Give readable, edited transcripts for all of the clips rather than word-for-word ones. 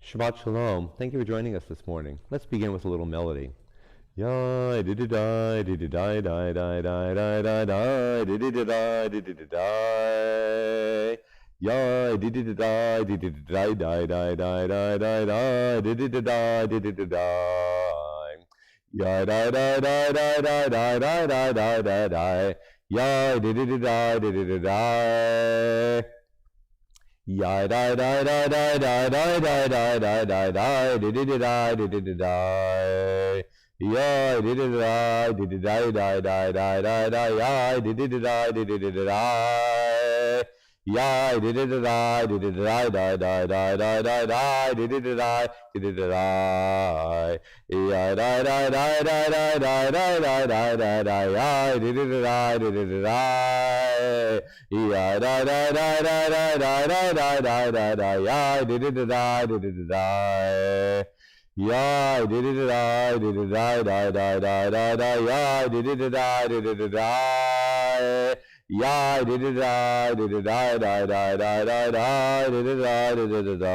Shabbat Shalom. Thank you for joining us this morning. Let's begin with a little melody. Ya di di di di di di di di di di di di di di di di di di. Ya di di di di di di di di di di di di di di di di di di di. Ya da da da da da da da da da da da. Ya di di di di di di di di. Ya da da da da da da da da da da da di di di da di di di da. Ya di di da di di da da da da da da ya di di di da di di di da. Ya di di di da di di da da da da da da da di di di da di di di da. Ya da da da da da da da da da da da ya di di di da di di di da. Ya da da da da da da da da da da da ya di di di da di di di da. Ya di di di da di di da da da da da da ya di di di da di di di da. Ya di di da di di da da da da da da di di da di di di da.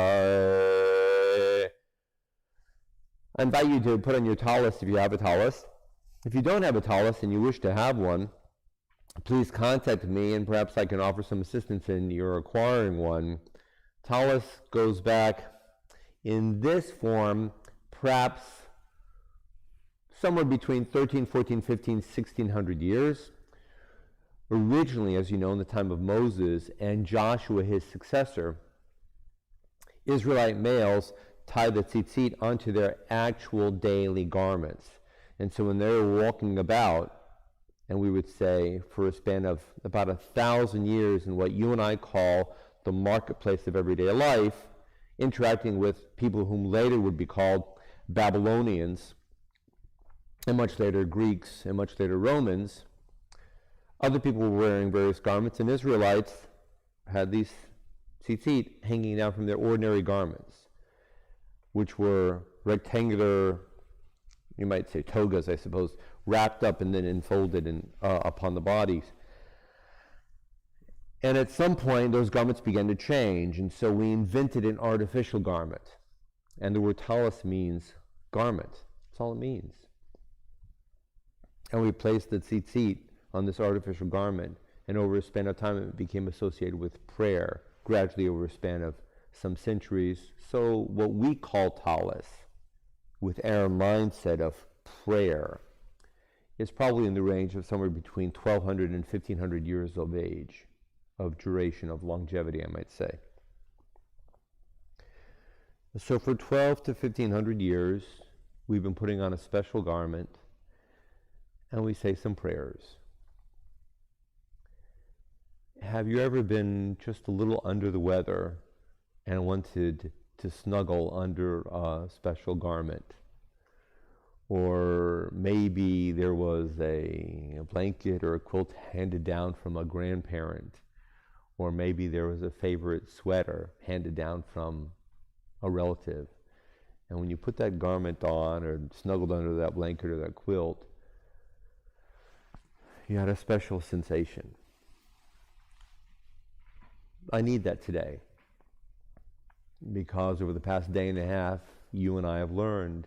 I invite you to put on your tallis if you have a tallis. If you don't have a tallis and you wish to have one, please contact me and perhaps I can offer some assistance in your acquiring one. Tallis goes back in this form perhaps somewhere between 13, 14, 15, 1600 years. Originally, as you know, in the time of Moses and Joshua, his successor, Israelite males tied the tzitzit onto their actual daily garments. And so when they were walking about, and we would say for a span of about 1,000 years in what you and I call the marketplace of everyday life, interacting with people whom later would be called Babylonians, and much later Greeks, and much later Romans, other people were wearing various garments, and Israelites had these tzitzit hanging down from their ordinary garments, which were rectangular, you might say togas, I suppose, wrapped up and then enfolded upon the bodies. And at some point, those garments began to change, and so we invented an artificial garment. And the word tallis means garment. That's all it means. And we placed the tzitzit on this artificial garment, and over a span of time, it became associated with prayer, gradually over a span of some centuries. So what we call tallis, with our mindset of prayer, is probably in the range of somewhere between 1,200 and 1,500 years of age, of duration, of longevity, I might say. So for 1,200 to 1,500 years, we've been putting on a special garment, and we say some prayers. Have you ever been just a little under the weather and wanted to snuggle under a special garment? Or maybe there was a blanket or a quilt handed down from a grandparent, or maybe there was a favorite sweater handed down from a relative. And when you put that garment on or snuggled under that blanket or that quilt, you had a special sensation. I need that today, because over the past day and a half, you and I have learned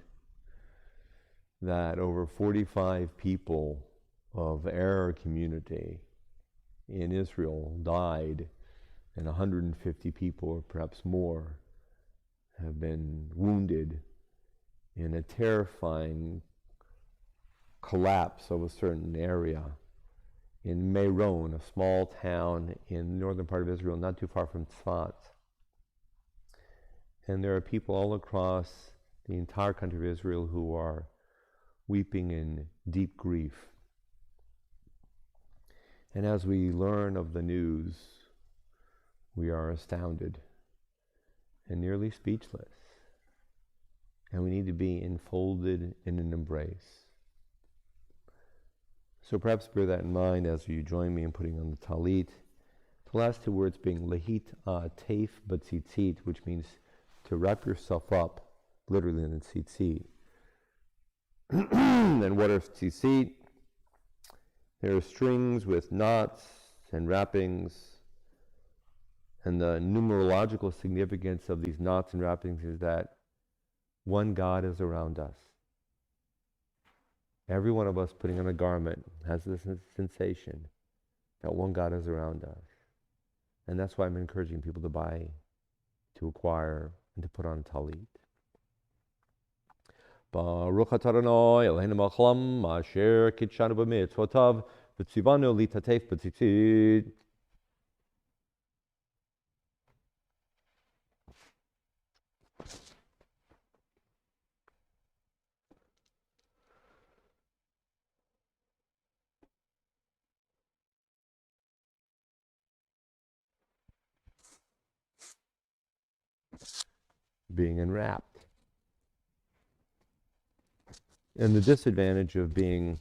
that over 45 people of our community in Israel died, and 150 people, or perhaps more, have been wounded in a terrifying collapse of a certain area in Meron, a small town in the northern part of Israel, not too far from Tzfat. And there are people all across the entire country of Israel who are weeping in deep grief. And as we learn of the news, we are astounded and nearly speechless. And we need to be enfolded in an embrace. So perhaps bear that in mind as you join me in putting on the talit. The last two words being lehit teif b'tzitzit, which means to wrap yourself up, literally in the tzitzit. And what are tzitzit? There are strings with knots and wrappings And the numerological significance of these knots and wrappings is that one God is around us. Every one of us putting on a garment has this sensation that one God is around us. And that's why I'm encouraging people to buy, to acquire, and to put on talit. Baruch atah Adonai Eloheinu melech haolam asher kitshanu b'mitzvotav v'tzivanu litatef b'tzitzit. Being enwrapped. And the disadvantage of being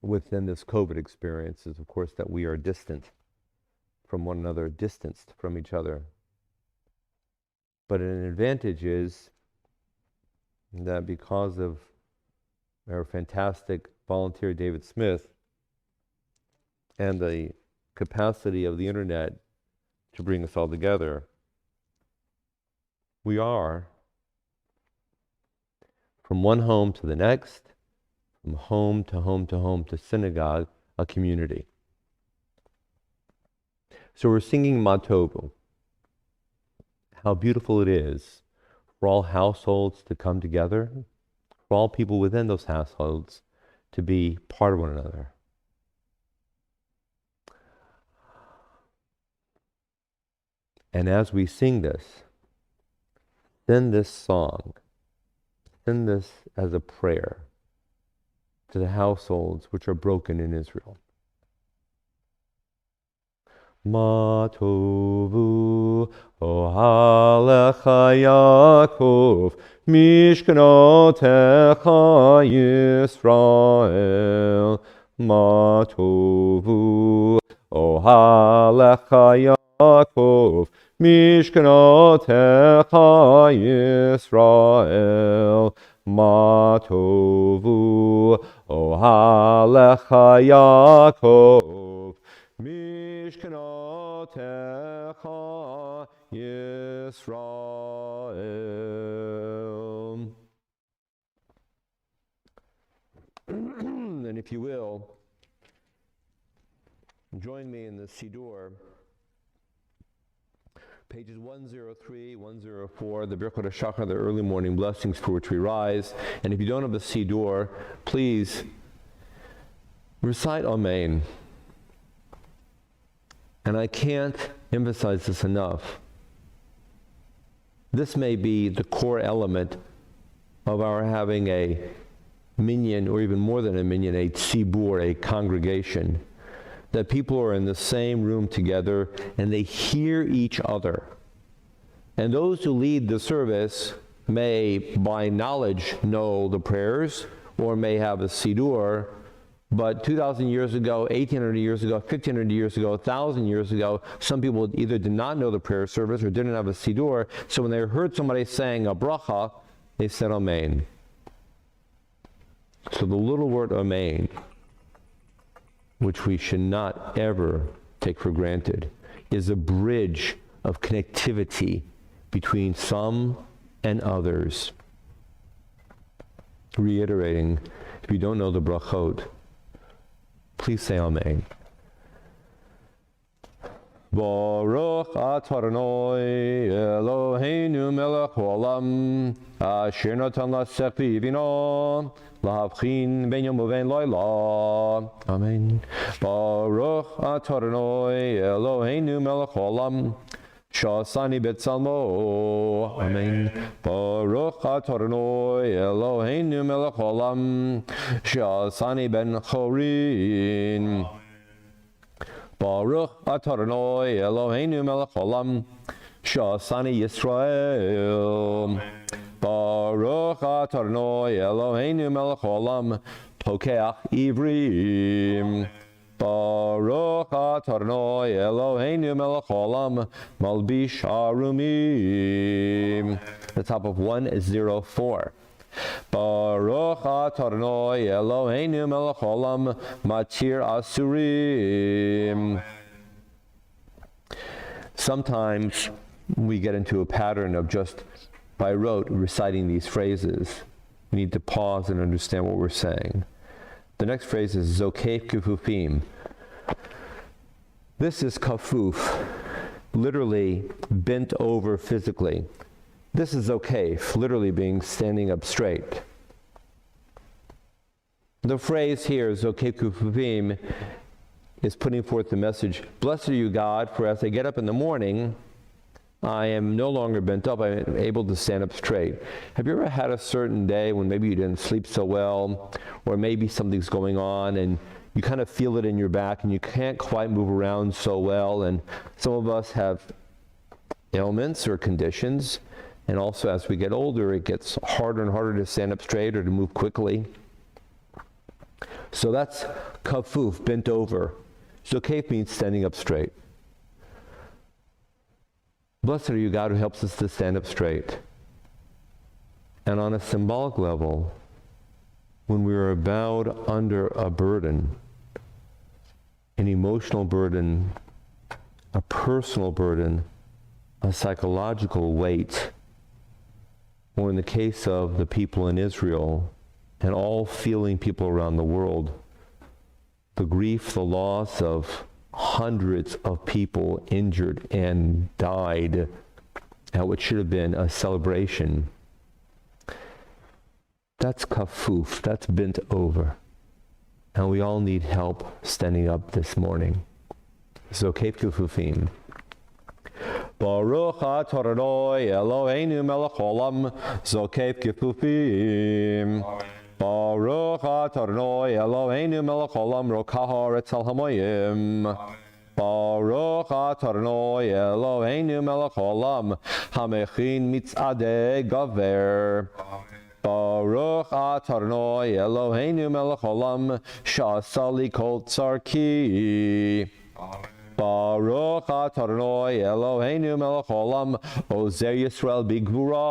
within this COVID experience is, of course, that we are distant from one another, distanced from each other. But an advantage is that because of our fantastic volunteer David Smith and the capacity of the internet to bring us all together, we are, from one home to the next, from home to home to home to synagogue, a community. So we're singing Matovu. How beautiful it is for all households to come together, for all people within those households to be part of one another. And as we sing this, send this song, send this as a prayer to the households which are broken in Israel. Matovu ohalecha Yaakov mishkanotecha Yisrael. Matovu ohalecha Yaakov mishkanotecha Yisrael. Matovu ohalecha Yaakov mishkanotecha Yisrael. And if you will, join me in the Siddur, pages 103, 104, the Birkot HaShachar, the early morning blessings for which we rise. And if you don't have the Siddur, please recite Amen. And I can't emphasize this enough. This may be the core element of our having a minyan, or even more than a minyan, a tzibur, a congregation, that people are in the same room together and they hear each other. And those who lead the service may, by knowledge, know the prayers or may have a siddur, but 2,000 years ago, 1,800 years ago, 1,500 years ago, 1,000 years ago, some people either did not know the prayer service or didn't have a siddur, so when they heard somebody saying a bracha, they said Amen. So the little word Amen, which we should not ever take for granted, is a bridge of connectivity between some and others. Reiterating, if you don't know the brachot, please say Amen. Baruch atah Adonai Eloheinu melech haolam asher natan lasech v'ivino lahavchin ben yom uven laila. Amen. Baruch atah Adonai Eloheinu melech haolam shasani betzalmo. Amen. Baruch atah Adonai Eloheinu melech haolam shasani ben chorin. Baruch atah Adonai Eloheinu melech haolam shasani Yisrael. Baruch atah Adonai Eloheinu melech haolam pokeach ivrim. Baruch atah Adonai Eloheinu melech haolam malbish arumim. The top of 104. Baruch atah Adonai Eloheinu melech haolam matir asurim. sometimes we get into a pattern of just by rote reciting these phrases. We need to pause and understand what we're saying. The next phrase is Zokef Kufufim. This is kafuf, literally bent over physically. This is Zokef, literally being standing up straight. The phrase here, Zokef Kufufim, is putting forth the message, blessed are you, God, for as I get up in the morning, I am no longer bent up, I am able to stand up straight. Have you ever had a certain day when maybe you didn't sleep so well, or maybe something's going on and you kind of feel it in your back and you can't quite move around so well, and some of us have ailments or conditions, and also as we get older it gets harder and harder to stand up straight or to move quickly. So that's kafuf, bent over. Zokef means standing up straight. Blessed are you, God, who helps us to stand up straight. And on a symbolic level, when we are bowed under a burden, an emotional burden, a personal burden, a psychological weight, or in the case of the people in Israel and all feeling people around the world, the grief, the loss of hundreds of people injured and died at what should have been a celebration. That's kafuf, that's bent over. And we all need help standing up this morning. Zokef Kufufim. Baruch atah Adonai Eloheinu melech haolam, Zokef Kufufim. Baruch atah Adonai Eloheinu melech haolam, rokach haaretz al hamayim. Baruch atah Adonai Eloheinu melech haolam, hamechin mitzadei gaver. Baruch atah Adonai Eloheinu melech haolam, sha'asa li kol tzarki. Baruch atah Adonai Eloheinu melech haolam, ozer Yisrael bigvura.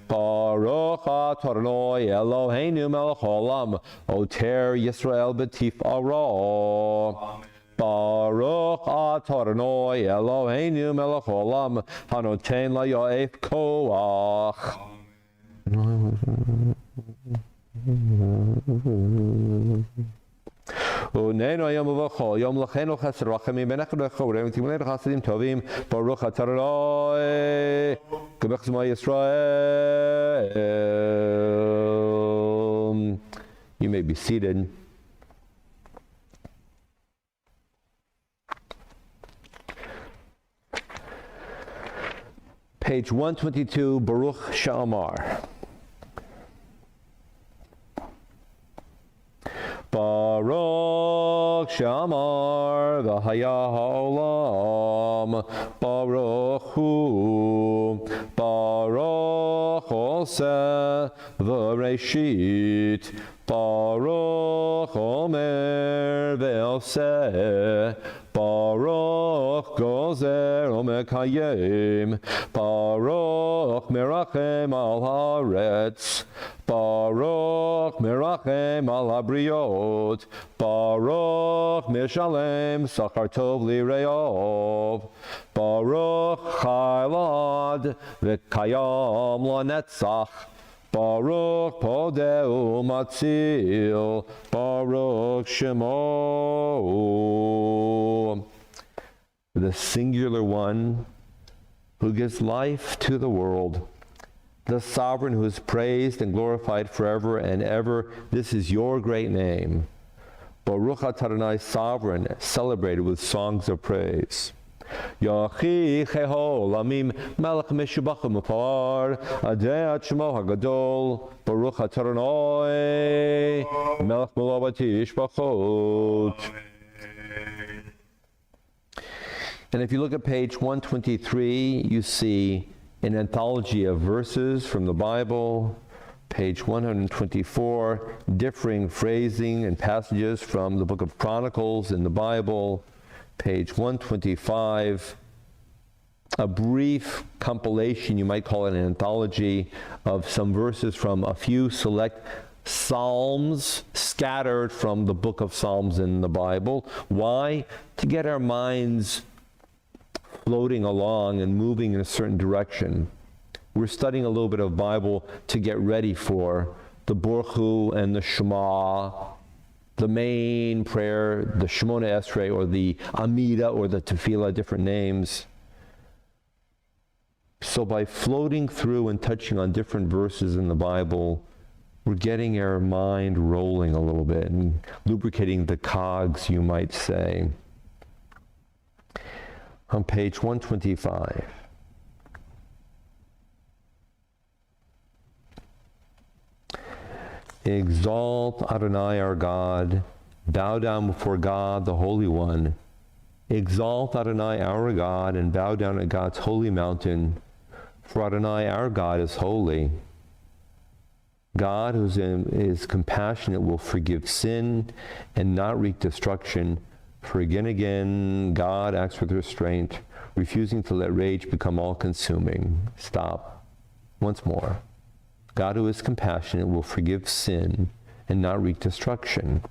Baruch atah Adonai Eloheinu melech haolam, oter Yisrael b'tif'ara. Baruch atah Adonai Eloheinu melech haolam, hanoten laya'ef koach. Unenu hayom uvachol yom lachenu chesed rachamim benechad v'chorem v'timleinu chasadim tovim. Baruch atah Adonai k'bech zma Yisrael. You may be seated. Page 122, Baruch Sha'amar. Baruch Sha'amar v'haya ha'olam, Baruch hu, Baruch oseh v'reshit, Baruch omer ve'oseh, Baruch gozer umekayim, Baruch merachem al haaretz, Baruch merachem al habriot, Baruch mishalem sachar tov lireov, Baruch chaylad v'kayam lanetzach, Baruch podeu matzil, Baruch shemo. The singular one who gives life to the world, the sovereign who is praised and glorified forever and ever. This is your great name. Baruch atah Adonai, sovereign, celebrated with songs of praise. Yachi Cheholamim Melech Meshubach Mufar Adeat Shemo Hagadol Baruch atah Adonai Melech Melovat Yishbachot. And if you look at page 123, you see an anthology of verses from the Bible. Page 124, differing phrasing and passages from the book of Chronicles in the Bible. Page 125, a brief compilation, you might call it an anthology, of some verses from a few select Psalms scattered from the book of Psalms in the Bible. Why? To get our minds floating along and moving in a certain direction. We're studying a little bit of Bible to get ready for the Baruch Hu and the Shema, the main prayer, the Shemona Esrei, or the Amida, or the Tefillah, different names. So by floating through and touching on different verses in the Bible, we're getting our mind rolling a little bit and lubricating the cogs, you might say. On page 125. Exalt Adonai our God, bow down before God, the Holy One. Exalt Adonai our God and bow down at God's holy mountain, for Adonai our God is holy. God, who is compassionate, will forgive sin and not wreak destruction. For again, God acts with restraint, refusing to let rage become all-consuming. Stop. Once more. God, who is compassionate, will forgive sin and not wreak destruction.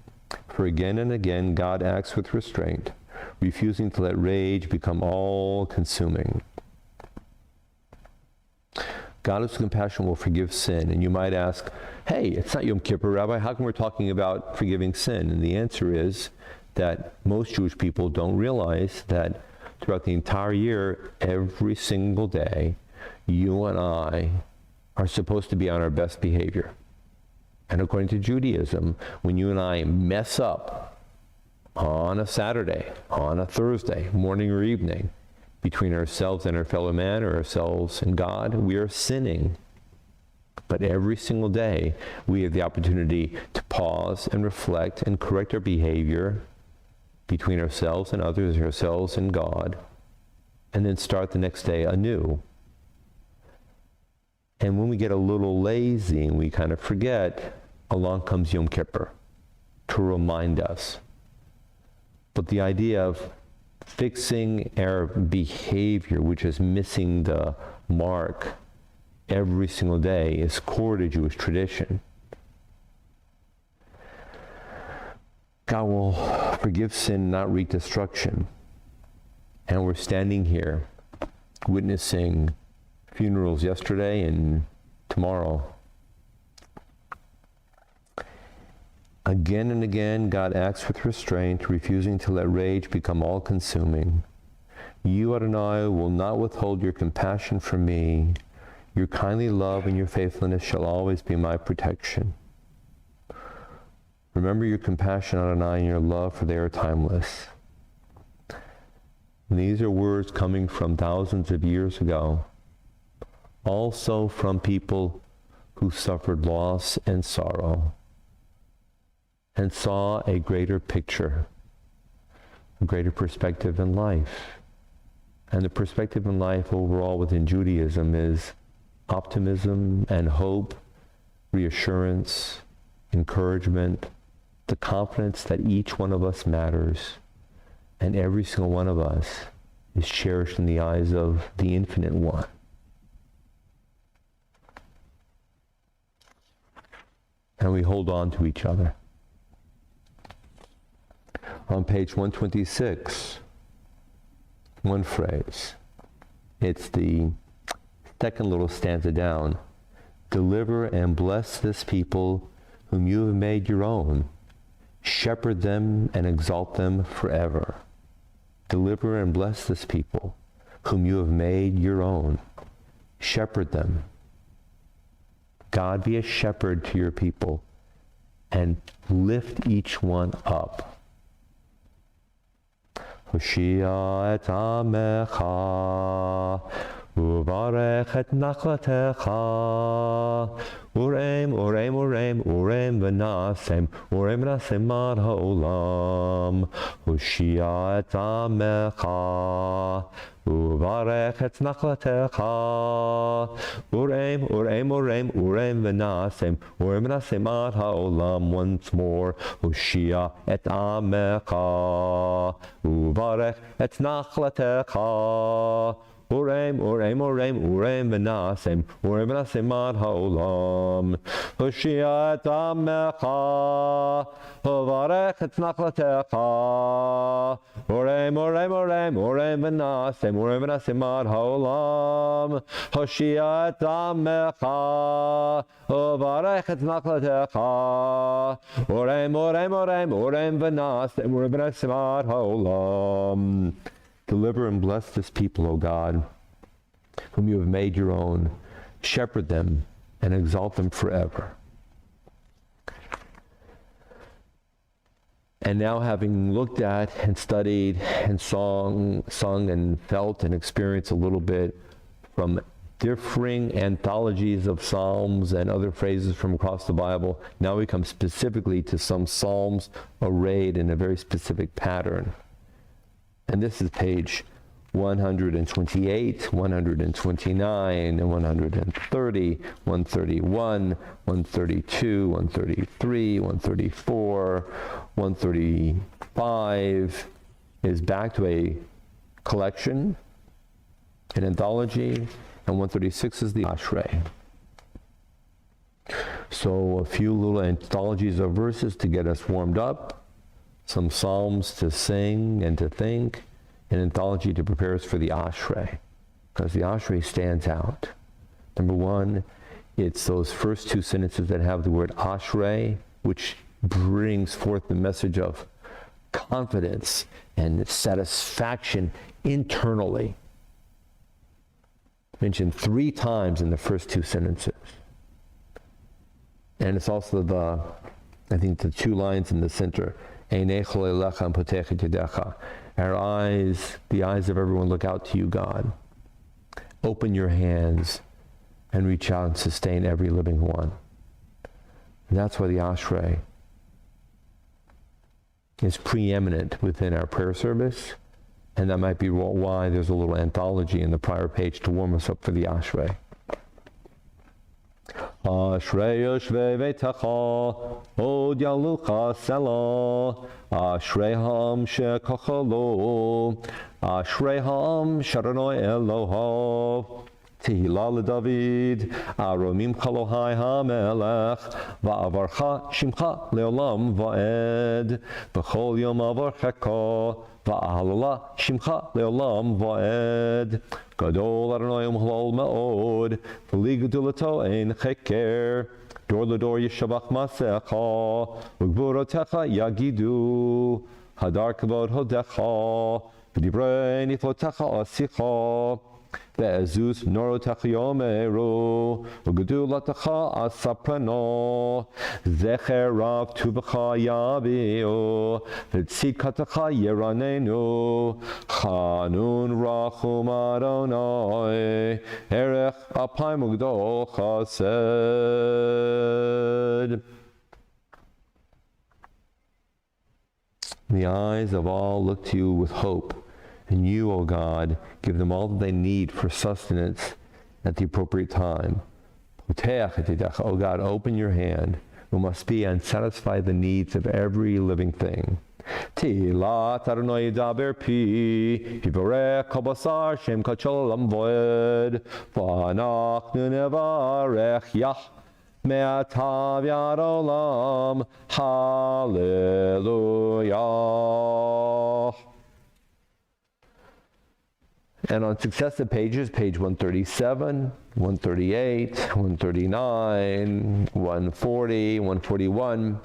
For again and again, God acts with restraint, refusing to let rage become all-consuming. God who's compassionate will forgive sin. And you might ask, hey, it's not Yom Kippur, Rabbi. How come we're talking about forgiving sin? And the answer is that most Jewish people don't realize that throughout the entire year, every single day, you and I are supposed to be on our best behavior. And according to Judaism, when you and I mess up on a Saturday, on a Thursday, morning or evening, between ourselves and our fellow man, or ourselves and God, we are sinning. But every single day, we have the opportunity to pause and reflect and correct our behavior between ourselves and others, ourselves and God, and then start the next day anew. And when we get a little lazy and we kind of forget, along comes Yom Kippur to remind us. But the idea of fixing our behavior, which is missing the mark every single day, is core to Jewish tradition. God will forgive sin, not wreak destruction. And we're standing here witnessing funerals yesterday and tomorrow. Again and again, God acts with restraint, refusing to let rage become all-consuming. You, Adonai, will not withhold your compassion from me. Your kindly love and your faithfulness shall always be my protection. Remember your compassion, Adonai, and your love, for they are timeless. And these are words coming from thousands of years ago, also from people who suffered loss and sorrow, and saw a greater picture, a greater perspective in life. And the perspective in life overall within Judaism is optimism and hope, reassurance, encouragement, the confidence that each one of us matters, and every single one of us is cherished in the eyes of the Infinite One. And we hold on to each other. On page 126, one phrase. It's the second little stanza down. Deliver and bless this people whom you have made your own. Shepherd them and exalt them forever. Deliver and bless this people whom you have made your own. Shepherd them. God, be a shepherd to your people and lift each one up. Hoshia et amecha, uvarech et nachlatecha, urem, urem, urem, urem v'nasem, urem v'nasem ad ha'olam. Hoshia et amecha, uvarech et nachlatecha, urem, urem, urem, urem v'nasem, urem v'nasem ad ha'olam. Once more, Hoshia et amecha, uvarech et nachlatecha, Ureim, Ureim, Ureim, Ureim v'nasem, Ureim v'nasem ad ha'olam. Hoshiat amecha, Uvarech et nachlatecha. Ureim, Ureim, Ureim, Ureim v'nasem, Ureim v'nasem ad ha'olam. Hoshiat amecha, Uvarech et nachlatecha. Ureim, Ureim, Ureim, Ureim v'nasem, Ureim v'nasem ad ha'olam. Deliver and bless this people, O God, whom you have made your own. Shepherd them and exalt them forever. And now, having looked at and studied and sung and felt and experienced a little bit from differing anthologies of psalms and other phrases from across the Bible, now we come specifically to some psalms arrayed in a very specific pattern. And this is page 128, 129, and 130, 131, 132, 133, 134, 135 is back to a collection, an anthology, and 136 is the Ashrei. So a few little anthologies of verses to get us warmed up, some psalms to sing and to think, an anthology to prepare us for the Ashrei, because the Ashrei stands out. Number one, it's those first two sentences that have the word Ashrei, which brings forth the message of confidence and satisfaction internally. Mentioned 3 times in the first 2 sentences. And it's also the 2 lines in the center. Our eyes, the eyes of everyone, look out to you, God. Open your hands and reach out and sustain every living one. And that's why the Ashrei is preeminent within our prayer service. And that might be why there's a little anthology in the prior page to warm us up for the Ashrei. Ashrei yoshvei veitecha, od yalucha sela. Ashrei ham shekochalo, Ashrei ham sharanoi Elohav. Tehillah leDavid, aromim chalohai hamelech, va'avarcha shimcha leolam va'ed, b'chol yom avarcheka, va'ahalala shimcha leolam va'ed. Gadol Adonai umhlol me'od, v'li gedulato ein cheker, dor ledor yishavach masecha, u'gvurotecha yagidu, hadar kavod hodecha, v'divrei niflotecha asicha, Be'ezus norotecha yomeru, u'gedulatecha asaprano, zecher rav tuvecha yaviu, v'tzidkatecha yeranenu, chanun rachum Adonai, erech apayim ugdol chesed. The eyes of all look to you with hope. And you, O God, give them all that they need for sustenance at the appropriate time. O God, open your hand, who must be and satisfy the needs of every living thing. Tilat Adonai daber pi, hivorech kol basar shem kachol olam voed, v'anachnu nevarech yah me'atav yad olam, hallelujah. And on successive pages, page 137, 138, 139, 140, 141,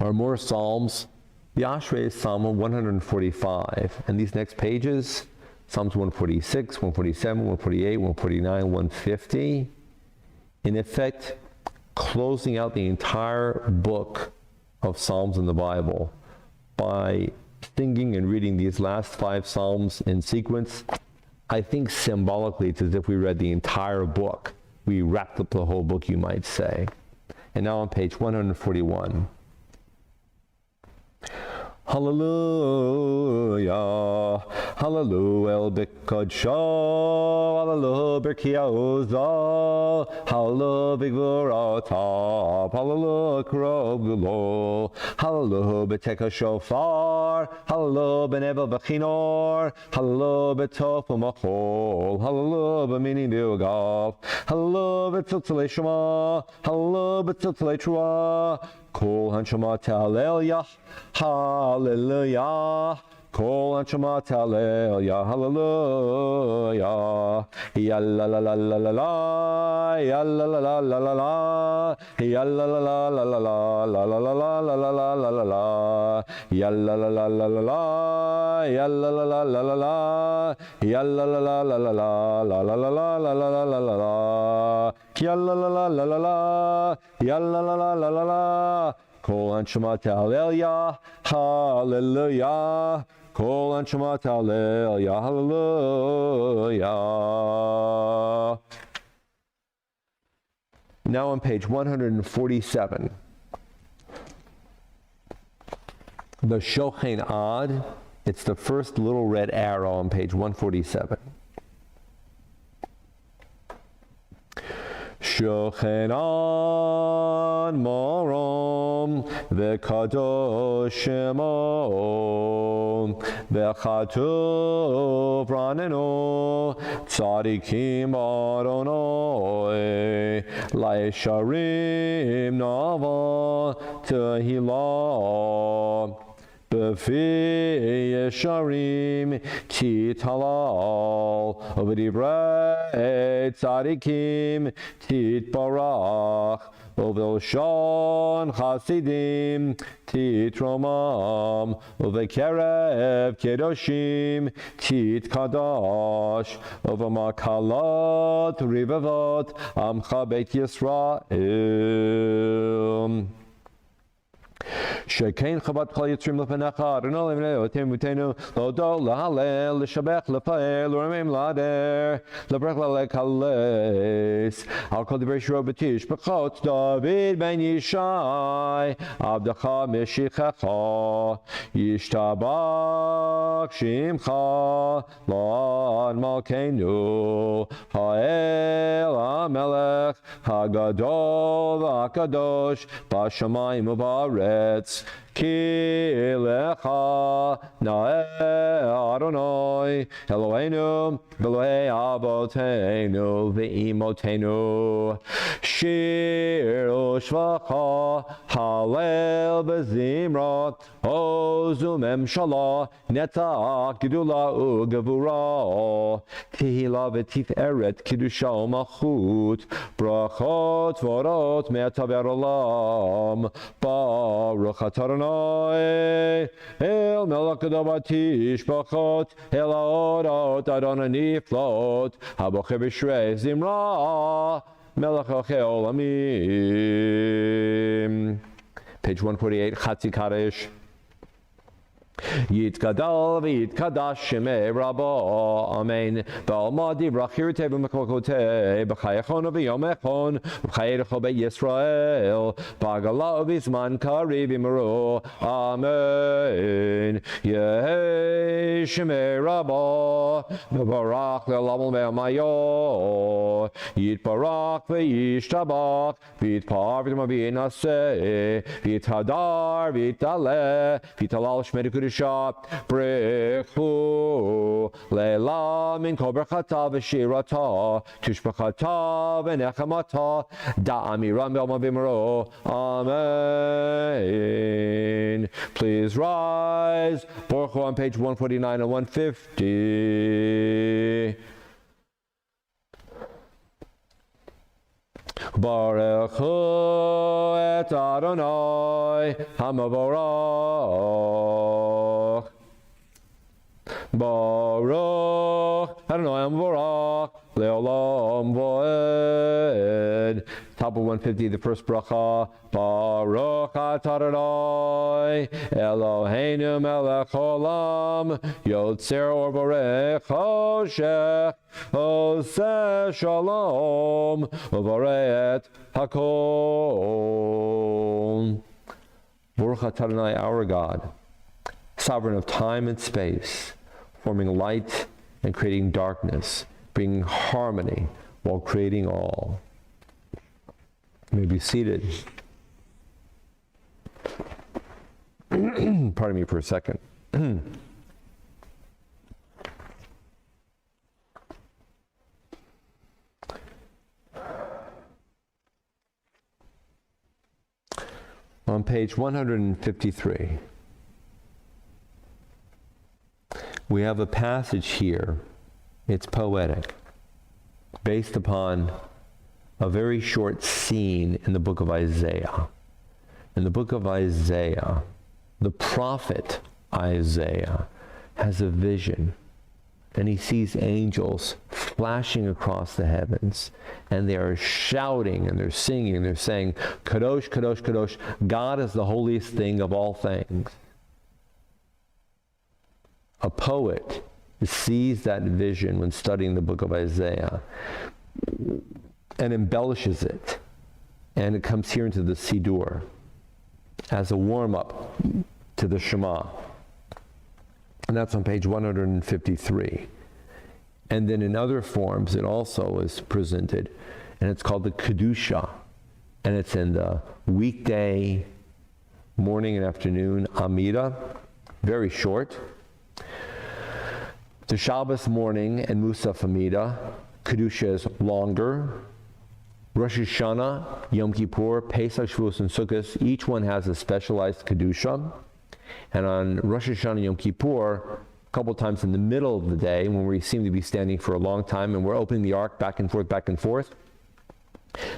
are more psalms. The Ashrei is Psalm 145. And these next pages, Psalms 146, 147, 148, 149, 150, in effect, closing out the entire book of Psalms in the Bible by singing and reading these last 5 psalms in sequence. I think symbolically it's as if we read the entire book. We wrapped up the whole book, you might say. And now on page 141. Hallelujah, Hallelujah b'kodsho, hallelujah b'rkiya uzo, hallelujah b'gvuratab, hallelujah krov gulo, hallelujah b'teka shofar, hallelujah b'nevel b'chinor, hallelujah b'tof u'machol, hallelujah b'mini b'ugav, hallelujah b'tziltzilei shema, hallelujah b'tziltzilei trua, kol hanshama ta'alel hallelujah. Kol anshama ta'alel hallelujah. Yalla la la la la la, yalla la la la la la, yalla la la la la la, la la la la la la la la la, yalla la la la la la, yalla la la la la la, yalla la la la la la, la la la la la la la la la, yalla la la la la la, yalla la la la la la. Kol anshama ta'alel hallelujah. Kol anshama ta'alel hallelujah. Now on page 147. The Shochen Ad, it's the first little red arrow on page 147. Shochen Ad morom v'kadosh shemo v'chatuv ranenu tzadikim Adonai la'esharim nava tehillah B'fi yesharim titalal V'divrei tzadikim titbarach V'vilshon chasidim titromam V'kerev kedoshim titkadash V'makalat rivavot amcha beit Yisrael Shekein Chabad Kol Yitzrim Lepenecha Adonai Levenei Otem Mutenu Lodo Lahalel L'Shabech L'Pael L'Ramim L'Ader L'Brech L'Kales Al Kol Divrei Shiro B'Tish B'Chot David Ben Yishai Abdecha Meshichecha Yishtabach Shimcha La'ad Malkeinu Ha'el HaMelech HaGadol HaKadosh B'Shamayim U'Ba'aretz Ki lecha na'eh Adonai Eloheinu v'Elohei avoteinu v'imotenu Shir u'shvacha halel v'zimra Ozu memshala netach gidula u'gevura Tehila v'tiferet kidusha u'machut Brachot v'orot me'ataver olam Baruch atah Adonai El melech gadol bachot El haorot Adonai niflot Habocher b'shrei zimra Melech olamim. Page 148, Chatzi Kadesh. Yitgadal v'yitkadash shemei Rabbo, Amen. V'almadi v'achirtei v'mekokotei b'chayechon v'yomechon v'chayerecho b'Yisrael b'agala v'zman kari v'imru, Amen. Yehei shemei Rabbo v'barach le'olam ve'amayo Yitbarach v'yishtabach v'yitpar v'yinaseh v'yithadar v'yitaleh v'yitalal shmei Kedusha Brechu Leila Min Kol Berchata V'Shirata Tushbachata V'Nechamata Da'amiram V'Alma V'Imro, Amen. Please rise. Baruch Hu on page 149 and 150. Baruch Hu et Adonai HaMavorach. Baruch Adonai HaMavorach Le'olam Voed. Top of 150, the first bracha. Baruch atah Adonai Eloheinu melech olam Yotzer or borech choshech Oseh shalom Uvaret hakol. Baruch atah Adonai, our God, sovereign of time and space, forming light and creating darkness, bringing harmony while creating all. You may be seated. Pardon me for a second. On page 153, we have a passage here. It's poetic, based upon a very short scene in the book of Isaiah. In the book of Isaiah, the prophet Isaiah has a vision, and he sees angels flashing across the heavens, and they are shouting and they're singing and they're saying, Kadosh, Kadosh, Kadosh, God is the holiest thing of all things. A poet sees that vision when studying the book of Isaiah and embellishes it, and it comes here into the Siddur as a warm-up to the Shema. And that's on page 153. And then in other forms, it also is presented, and it's called the Kedusha, and it's in the weekday, morning and afternoon Amida, very short. The Shabbos morning and Musaf Amida, Kedusha is longer. Rosh Hashanah, Yom Kippur, Pesach, Shavuos, and Sukkot, each one has a specialized Kedusha. And on Rosh Hashanah, Yom Kippur, a couple times in the middle of the day, when we seem to be standing for a long time and we're opening the ark back and forth,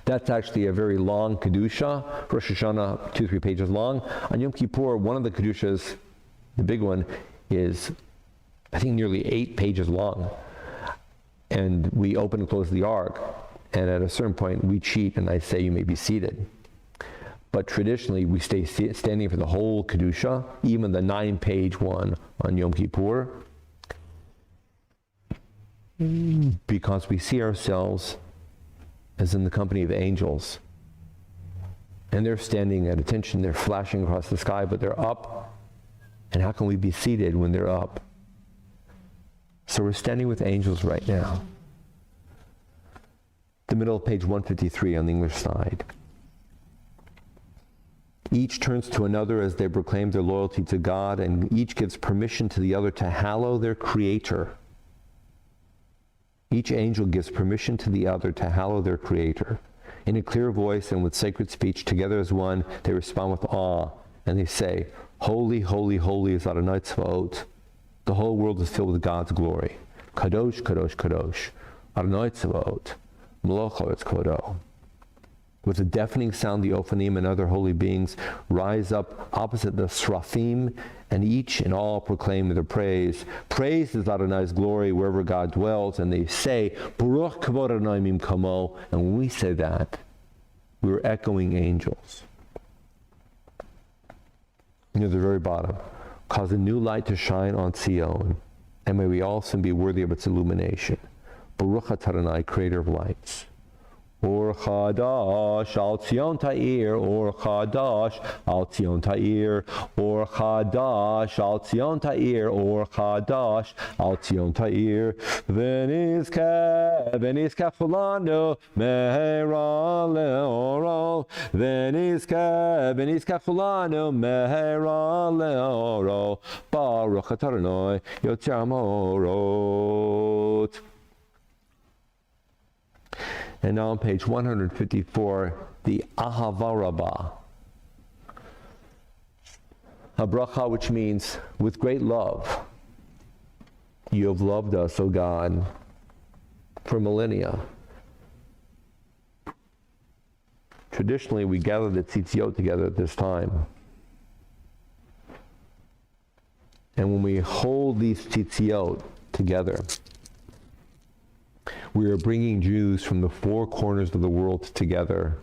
that's actually a very long Kedusha. Rosh Hashanah, 2-3 pages long. On Yom Kippur, one of the Kedushas, the big one, is, I think, nearly 8 pages long. And we open and close the ark, and at a certain point, we cheat, and I say, you may be seated. But traditionally, we stay standing for the whole Kedusha, even the 9-page one on Yom Kippur, because we see ourselves as in the company of angels. And they're standing at attention, they're flashing across the sky, but they're up. And how can we be seated when they're up? So we're standing with angels right now. The middle of page 153 on the English side. Each turns to another as they proclaim their loyalty to God, and each gives permission to the other to hallow their Creator. Each angel gives permission to the other to hallow their Creator. In a clear voice and with sacred speech, together as one, they respond with awe, and they say, Holy, holy, holy is Adonai Tzvaot. The whole world is filled with God's glory. Kadosh, Kadosh, Kadosh. Adonai Tzvaot. Melech Haaretz Kvodo. With a deafening sound, the Ophanim and other holy beings rise up opposite the Seraphim, and each and all proclaim their praise. Praise is Adonai's glory wherever God dwells, and they say, Baruch Kavod Adonai Mimkamo. And when we say that, we're echoing angels. Near the very bottom, cause a new light to shine on Zion, and may we all soon be worthy of its illumination. Baruch Adonai, creator of lights. Or Chadash al Tzion Ta'ir, or Chadash al Tzion Ta'ir, or Chadash al Tzion Ta'ir, or Chadash al Tzion Ta'ir. V'nizkeh chulanu mehera leoro. V'nizkeh chulanu mehera leoro. Baruch Adonai Yotzer Hamorot. And now on page 154, the Ahava Rabbah. A bracha which means, with great love, you have loved us, O God, for millennia. Traditionally, we gather the tzitziot together at this time. And when we hold these tzitziot together, we are bringing Jews from the 4 corners of the world together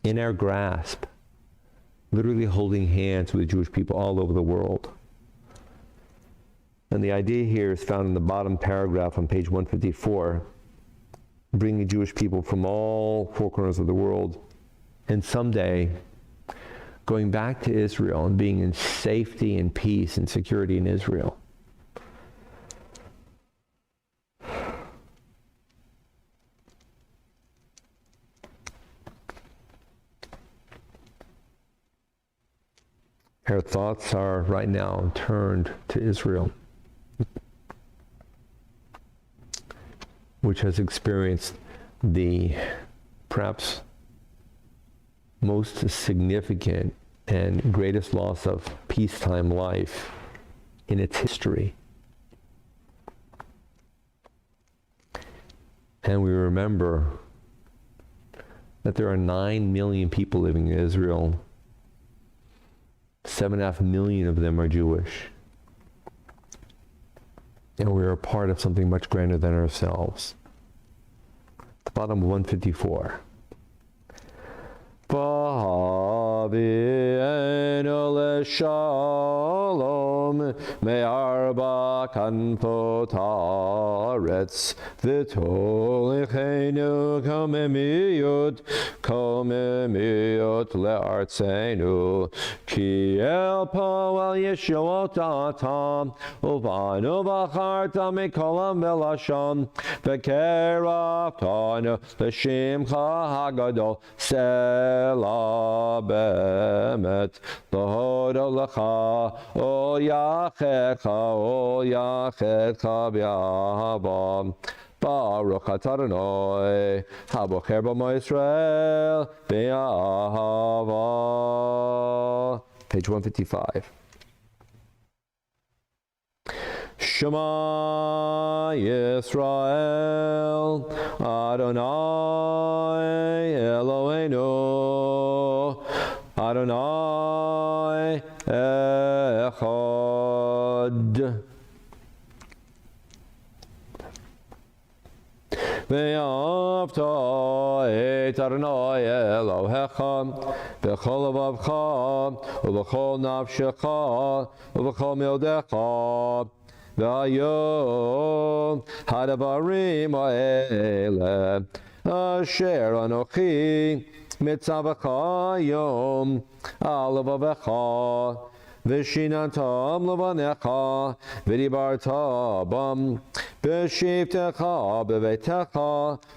in our grasp, literally holding hands with Jewish people all over the world. And the idea here is found in the bottom paragraph on page 154, bringing Jewish people from all 4 corners of the world, and someday going back to Israel and being in safety and peace and security in Israel. Our thoughts are right now turned to Israel, which has experienced the perhaps most significant and greatest loss of peacetime life in its history. And we remember that there are 9 million people living in Israel. 7.5 million of them are Jewish. And we are a part of something much grander than ourselves. The bottom of 154. V'havienu l'shalom me'arba kanfot haaretz v'tolichenu komemiyot le'artzenu ki el po'el yeshuot atam uvanu v'acharta mikolam v'lashon v'keraftan l'shimcha hagadol Ela bemet lohodo lecha o yachecha b'yahava Baruch atah Adonai habocher b'mo Yisrael b'yahava. Page 155. Shema Yisrael Adonai Eloheinu Adonai Echad. Ve'avta et Adonai Elohecha b'chol levavcha u'b'chol nafshecha u'b'chol meodecha V'ayom hadavarim ha'ele asher anochi mitzavacha yom al levavecha v'shinantam levanecha v'dibarta bam v'shivtecha b'veitecha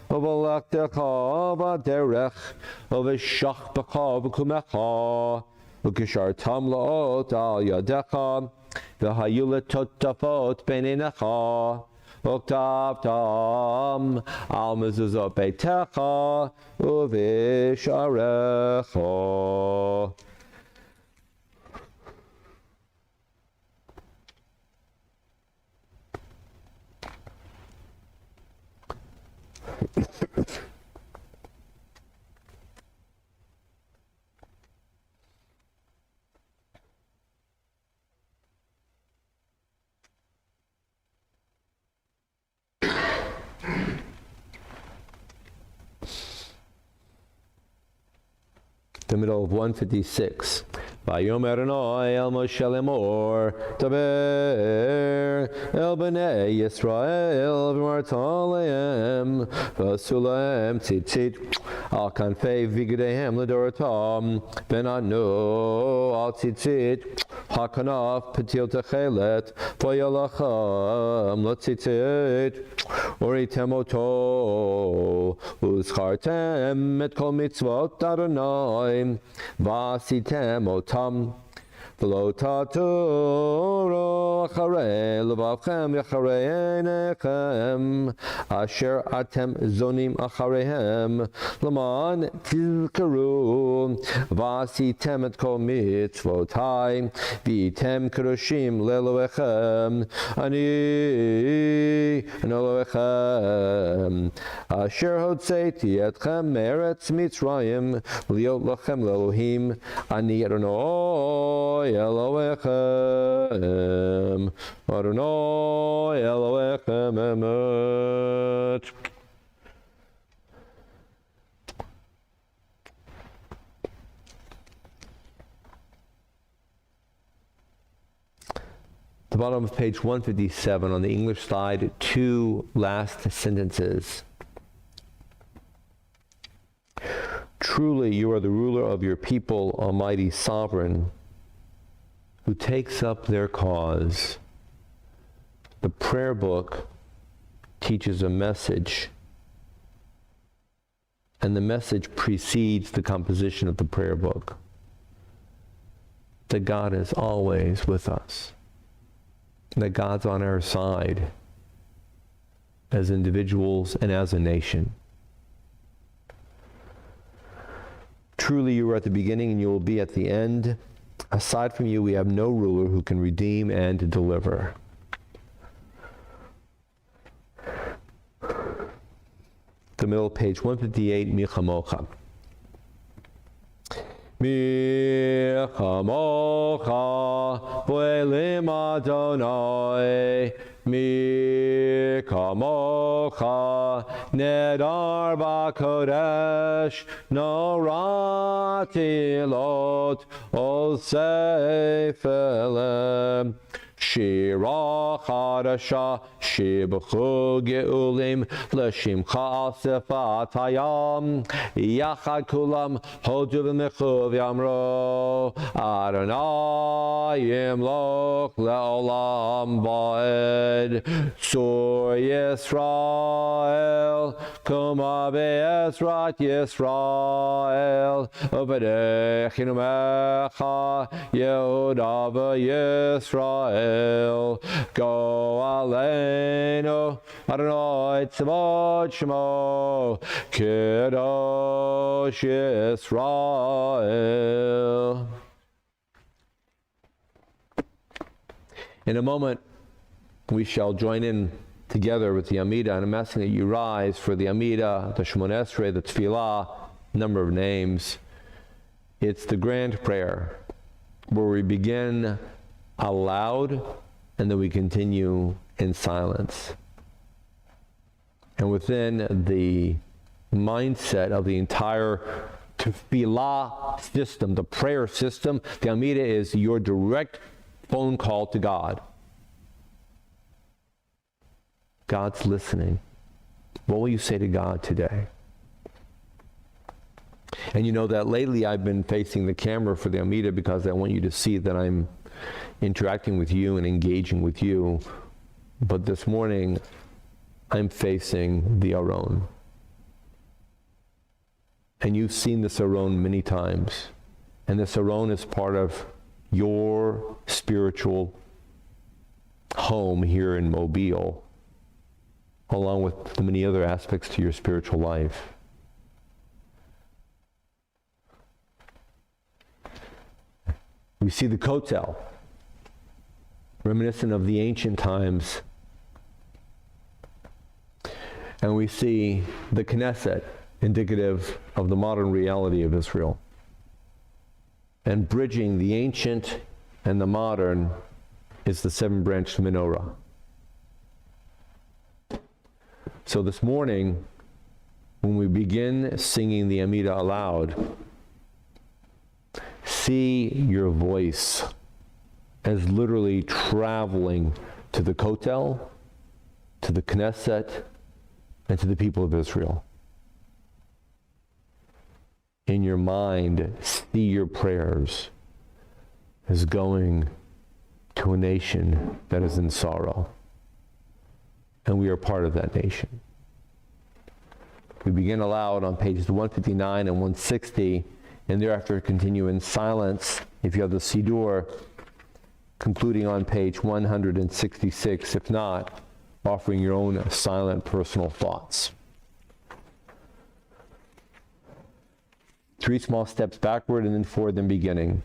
v'valaktecha v'derech v'shachbecha v'kumecha v'kishartam la'ot al yadecha V'hayule totafot beinecha Oktavtam al mezuzot beitecha uvisharecha. The middle of 156. Vayomer Adonai el Moshe lemor daber el bnei Yisrael v'marta lehem v'asu lehem tzitzit al kanfei vigdehem l'doratam v'nanu al tzitzit hakanaf patil techelet v'yalacham l'tzitzit uritem oto uzchartem et kol mitzvot Adonai v'asitem otam V'lo taturu acharei levavchem yacharei einechem asher atem zonim achareihem l'man tizkaru v'asitem et kol mitzvotai v'item kedoshim le'elohechem ani Elohechem asher hotzeiti etchem me'eretz Mitzrayim liot lachem le'elohim ani Adonai Elohechem Adonai Elohechem emet. The bottom of page 157 on the English side, 2 last sentences. Truly you are the ruler of your people, Almighty Sovereign, who takes up their cause. The prayer book teaches a message, and the message precedes the composition of the prayer book. that God is always with us, that God's on our side as individuals and as a nation. Truly, you were at the beginning and you will be at the end. Aside from you, we have no ruler who can redeem and deliver. The middle page, 158, Mi Chamocha. Mi Chamocha, Poelim Adonai, Mi Chamocha, Nedar B'Kodesh, Norati Lot, Ol Sefelem. Shira Chadasha, Shibuchu Geulim, L'Shimcha Asifat Hayam, Yachad Kulam, Hodu V'Mechuv Yamro, Adonai Yimloch Le'olam Va'ed, Sur Yisrael, Kuma Be'ezrat Yisrael, Uvedech Inumecha, Yehuda V'Yisrael, Go Aleinu, Adonai Tzavot Shemo, Kedosh Yisrael. In a moment, we shall join in together with the Amidah, and I'm asking that you rise for the Amidah, the Shemona Esrei, the Tefillah, number of names. It's the grand prayer where we begin aloud and then we continue in silence. And within the mindset of the entire tefillah system, the prayer system, the Amidah is your direct phone call to God. God's listening. What will you say to God today? And you know that lately I've been facing the camera for the Amidah because I want you to see that I'm interacting with you and engaging with you. But this morning, I'm facing the Aron. And you've seen this Aron many times. And this Aron is part of your spiritual home here in Mobile, along with the many other aspects to your spiritual life. We see the Kotel, reminiscent of the ancient times. And we see the Knesset, indicative of the modern reality of Israel. And bridging the ancient and the modern is the seven-branched menorah. So this morning, when we begin singing the Amidah aloud, see your voice as literally traveling to the Kotel, to the Knesset, and to the people of Israel. In your mind, see your prayers as going to a nation that is in sorrow. And we are part of that nation. We begin aloud on pages 159 and 160, and thereafter continue in silence, if you have the Siddur, concluding on page 166, if not, offering your own silent personal thoughts. 3 small steps backward and then forward, then beginning.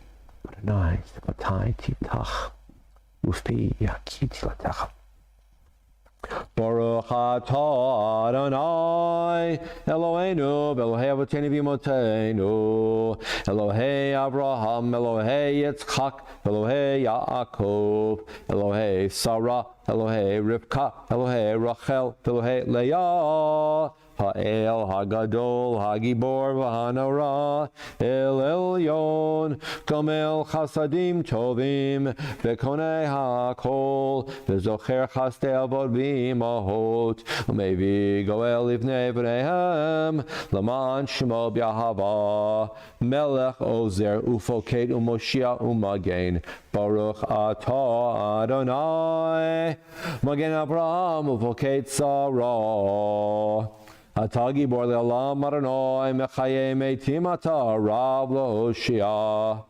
Baruch atah Adonai Eloheinu Elohei Avotenu v'Imotenu Elohei Avraham Elohei Yitzchak Elohei Yaakov Elohei Sarah Elohei Rivka Elohei Rachel Elohei Leah Ha'el Hagadol Hagibor V'Hanara El Elyon Gomel Chasadim Tovim V'Konei HaKol V'Zocher Chastei Avot V'Imahot U'Mevi Goel Livnei V'Neihem L'man Shemo B'Yahava Melech Ozer Ufoket U'Moshia U'Magen Baruch atah Adonai Magen Avraham Ufoket Sarah Atagi bor le'olam Adonai mechaye meitim ata rav lo'oshia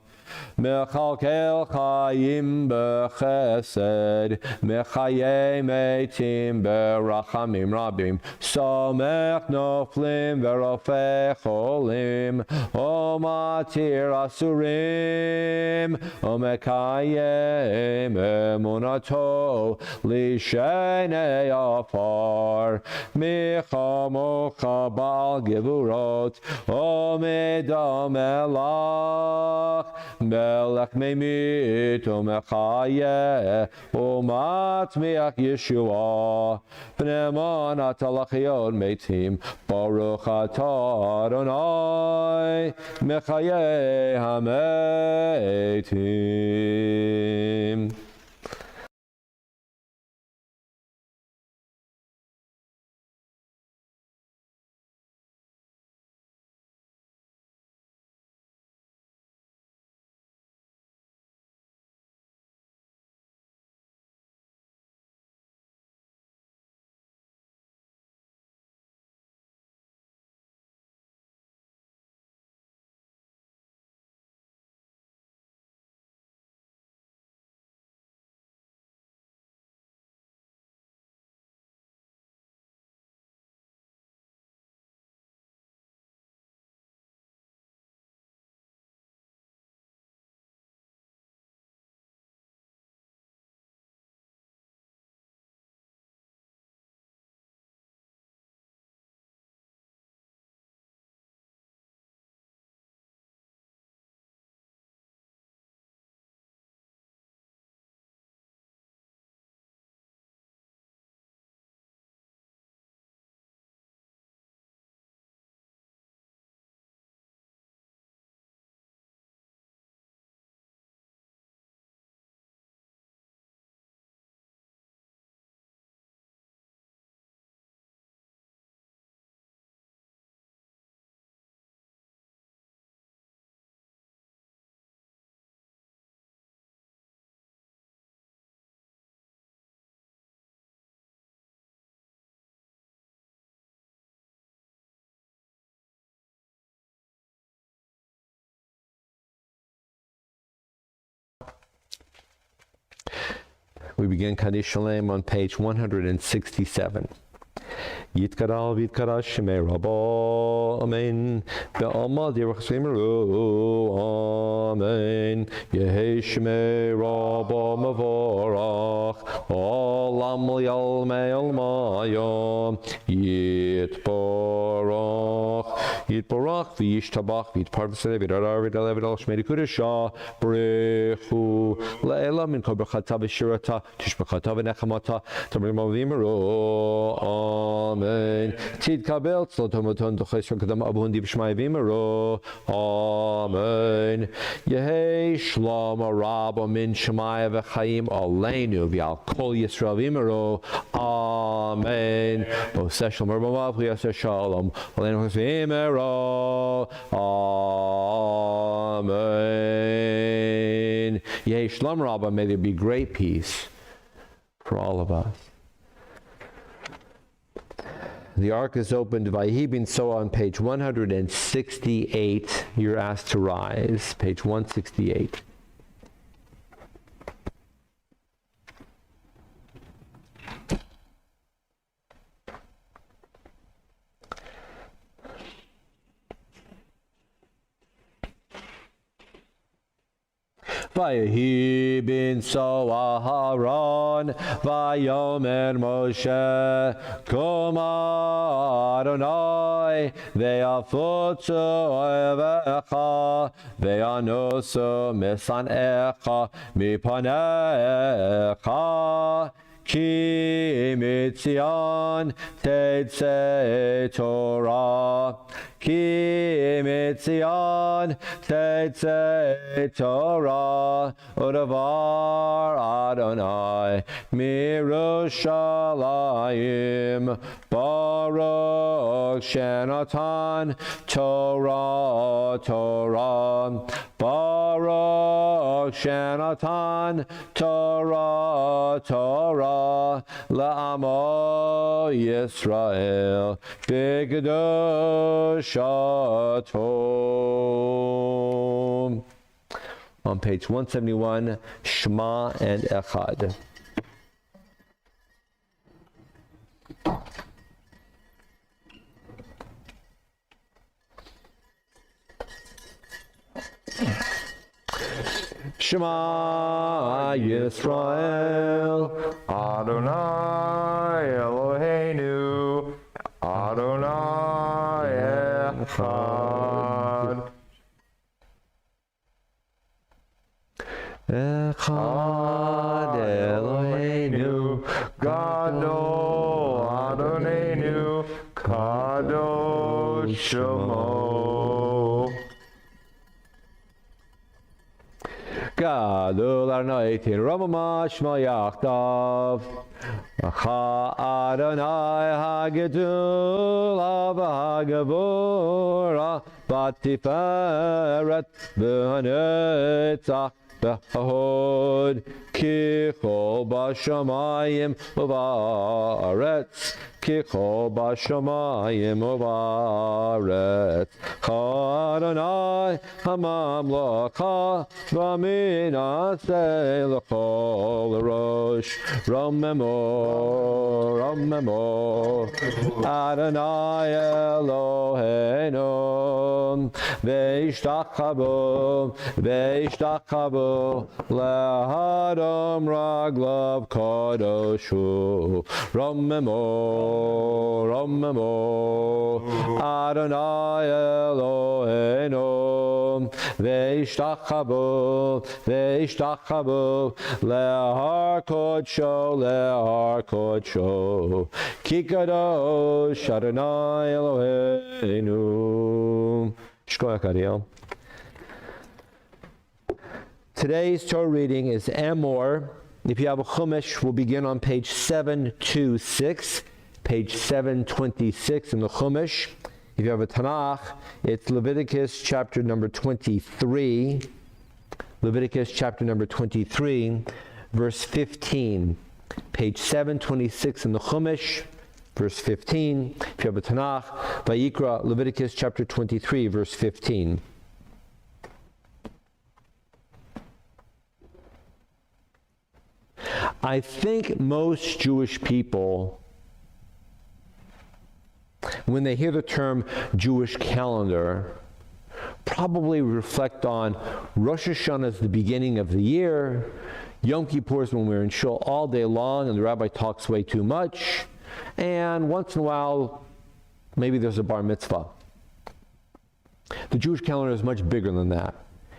Mechalkel Chaim Bechesed, Mechaye Meitim Berachamim Rabim, Somech Noflim Verofeh Cholim, Omatir Asurim, Omekayem Emunato, Lishenei Afar, Michamocha Bal Gevurot, Omedam Elach, Melech Memit, Omechaye, Omatmiach Yeshua, Pneumon Atalachion Meitim, Baruch Atah Adonai, Mechaye HaMeitim. We begin Kaddish Shalem on page 167. Yitkaral v'yitkara shemei Rabbo, Amen. Be'alma dirach shmeru, Amen. Yehei shemei Rabbo mavorach, Olam yalmei almayom, Yitbarach, Yitbarach v'yishtabach v'yitparvaseh v'yidadar v'yidalev shmei kudesha, Brechu le'ela min kol brachata v'shirata, tishbachata v'nechamata, tamrim avimeru, Amen. Tid kabel tzlotomaton doches kadam abundi b'shmai v'imero. Amen. Yehei shlom arabo min shemaya v'chaim aleinu v'al kol Yisrael v'imero. Amen. Oseh shalom rabamav v'yaseh shalom aleinu v'imero. Amen. Yehei shlom rabba, may there be great peace for all of us. The ark is opened. Vayhi bin so on page 168. You're asked to rise. Page 168. Vayhi bin so Aharon, Vayomer Moshe, Koma Adonai, Ve'afutzu Ovecha, Ve'anusu Misanecha, Mipanecha, Ki mitzion tetzei Torah, Ki mitzion tetzei Torah, Udavar Adonai mirushalayim, Baruch shenatan Torah Torah, Baruch shenatan Torah Torah, La'amo Yisrael B'kedushato. on page 171, Shema and Echad. Shema Yisrael, Adonai Eloheinu, Adonai Echad. Echad Eloheinu, Gadol Adonenu, Kadosh Shemo. Gadol Adonai Tirama Shema Yachdav, Acha Adonai Hagedul Avagavora, Batiferet B'Hanetzach B'Hod, Kichol B'Shamayim U'Va'aretz, Kichol B'Shamayim U'Va'aretz, Adonai HaMamlaka V'Minaseh L'Chol Rosh, Romemo, Adonai Eloheinu, Ve'ishtachavo Le'adam Raglav Kadoshu, Romemo, Adonai Eloheinu, Ve'ishtachavo Le'har Kodsho, Ki Kadosh Adonai Eloheinu. Shkoyach Ariel. Today's Torah reading is Amor. If you have a Chumash, we'll begin on page 726, page 726 in the Chumash. If you have a Tanakh, it's Leviticus chapter number 23. Leviticus chapter number 23, verse 15. Page 726 in the Chumash, verse 15. If you have a Tanakh, Vayikra, Leviticus chapter 23, verse 15. I think most Jewish people, when they hear the term Jewish calendar, probably reflect on Rosh Hashanah as the beginning of the year, Yom Kippur is when we're in shul all day long and the rabbi talks way too much, and once in a while, maybe there's a bar mitzvah. The Jewish calendar is much bigger than that.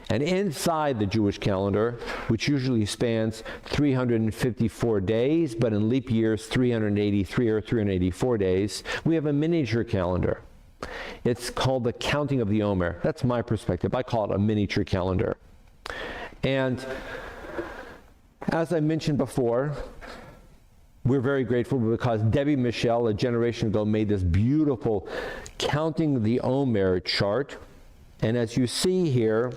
And inside the Jewish calendar, which usually spans 354 days, but in leap years 383 or 384 days, we have a miniature calendar. It's called the counting of the Omer. That's my perspective. I call it a miniature calendar. And as I mentioned before, we're very grateful because Debbie Michelle, a generation ago, made this beautiful counting the Omer chart. And as you see here,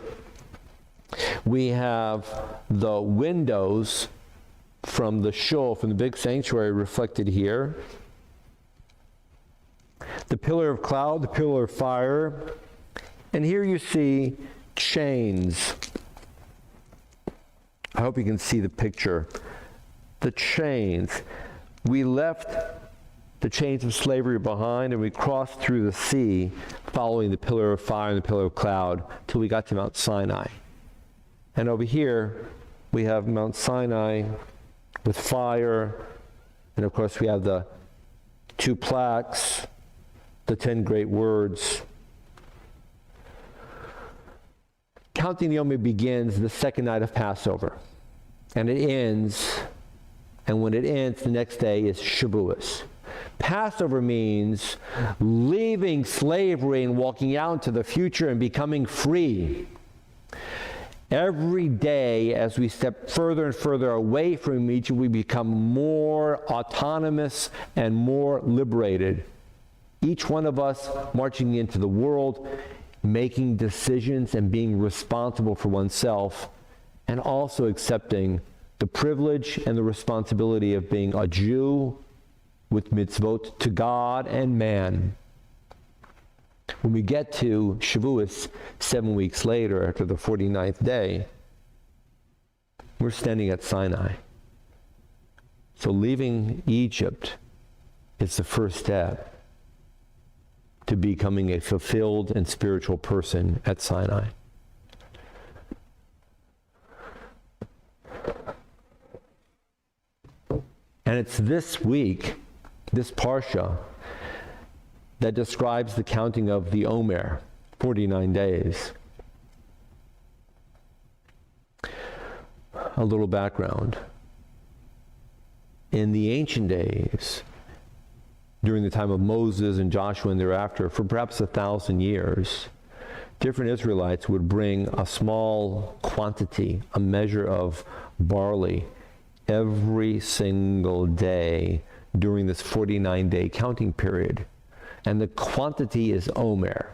we have the windows from the shul, from the big sanctuary, reflected here. The pillar of cloud, the pillar of fire. And here you see chains. I hope you can see the picture. The chains. We left the chains of slavery behind and we crossed through the sea following the pillar of fire and the pillar of cloud till we got to Mount Sinai. And over here, we have Mount Sinai with fire. And of course, we have the two plaques, the 10 great words. Counting the Omer begins the second night of Passover. And it ends, and when it ends, the next day is Shavuos. Passover means leaving slavery and walking out into the future and becoming free. Every day, as we step further and further away from Egypt, we become more autonomous and more liberated. Each one of us marching into the world, making decisions and being responsible for oneself, and also accepting the privilege and the responsibility of being a Jew with mitzvot to God and man. When we get to Shavuos 7 weeks later, after the 49th day, We're standing at Sinai. So leaving Egypt is the first step to becoming a fulfilled and spiritual person at Sinai. And it's this week, this Parsha, that describes the counting of the Omer, 49 days. A little background. In the ancient days, during the time of Moses and Joshua and thereafter, for perhaps 1,000 years, different Israelites would bring a small quantity, a measure of barley, every single day during this 49-day counting period. And the quantity is Omer.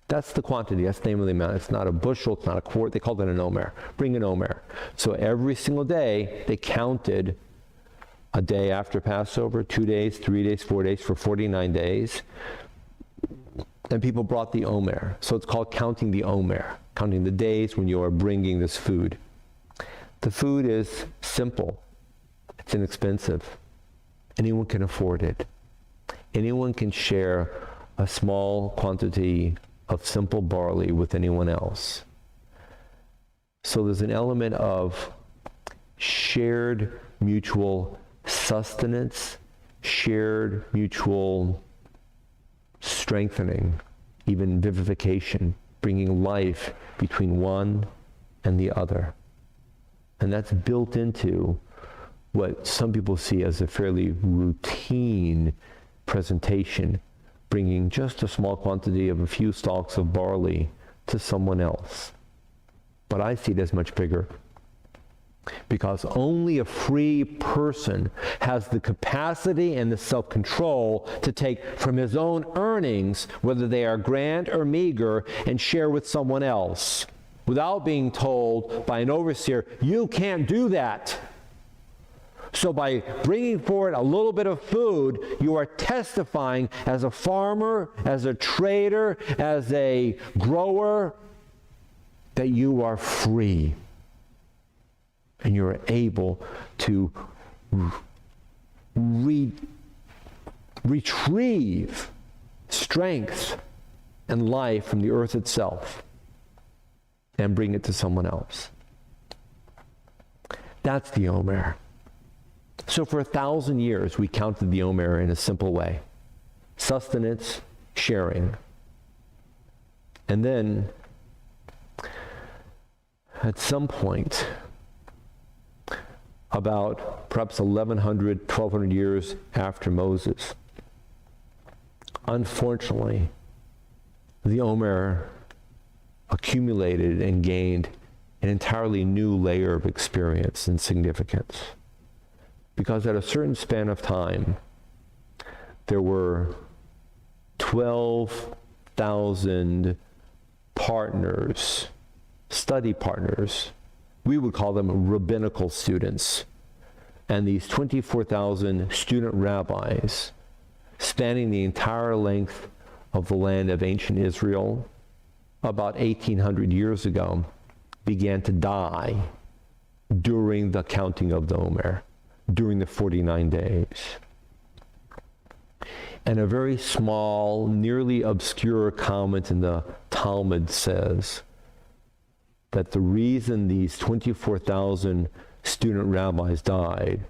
That's the quantity. That's the name of the amount. It's not a bushel. It's not a quart. They called it an Omer. Bring an Omer. So every single day, they counted a day after Passover, 2 days, 3 days, 4 days, for 49 days. And people brought the Omer. So it's called counting the Omer, counting the days when you are bringing this food. The food is simple. It's inexpensive. Anyone can afford it. Anyone can share a small quantity of simple barley with anyone else. So there's an element of shared mutual sustenance, shared mutual strengthening, even vivification, bringing life between one and the other. And that's built into what some people see as a fairly routine presentation, bringing just a small quantity of a few stalks of barley to someone else. But I see it as much bigger, because only a free person has the capacity and the self-control to take from his own earnings, whether they are grand or meager, and share with someone else, without being told by an overseer, you can't do that. So by bringing forward a little bit of food, you are testifying as a farmer, as a trader, as a grower, that you are free. And you're able to retrieve strength and life from the earth itself and bring it to someone else. That's the Omer. So for 1,000 years, we counted the Omer in a simple way. Sustenance, sharing. And then, at some point, about perhaps 1,100, 1,200 years after Moses, unfortunately, the Omer accumulated and gained an entirely new layer of experience and significance. Because at a certain span of time, there were 12,000 partners, study partners. We would call them rabbinical students. And these 24,000 student rabbis, spanning the entire length of the land of ancient Israel, about 1,800 years ago, began to die during the counting of the Omer, during the 49 days. And a very small, nearly obscure comment in the Talmud says that the reason these 24,000 student rabbis died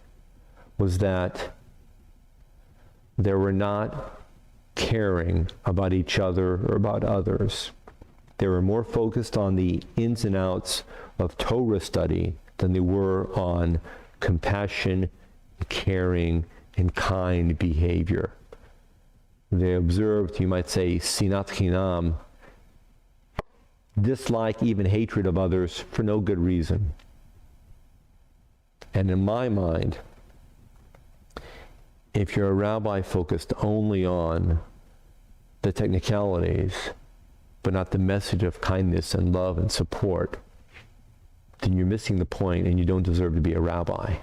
was that they were not caring about each other or about others. They were more focused on the ins and outs of Torah study than they were on compassion, caring, and kind behavior. They observed, you might say, sinat chinam, dislike, even hatred of others for no good reason. And in my mind, if you're a rabbi focused only on the technicalities, but not the message of kindness and love and support, then you're missing the point and you don't deserve to be a rabbi.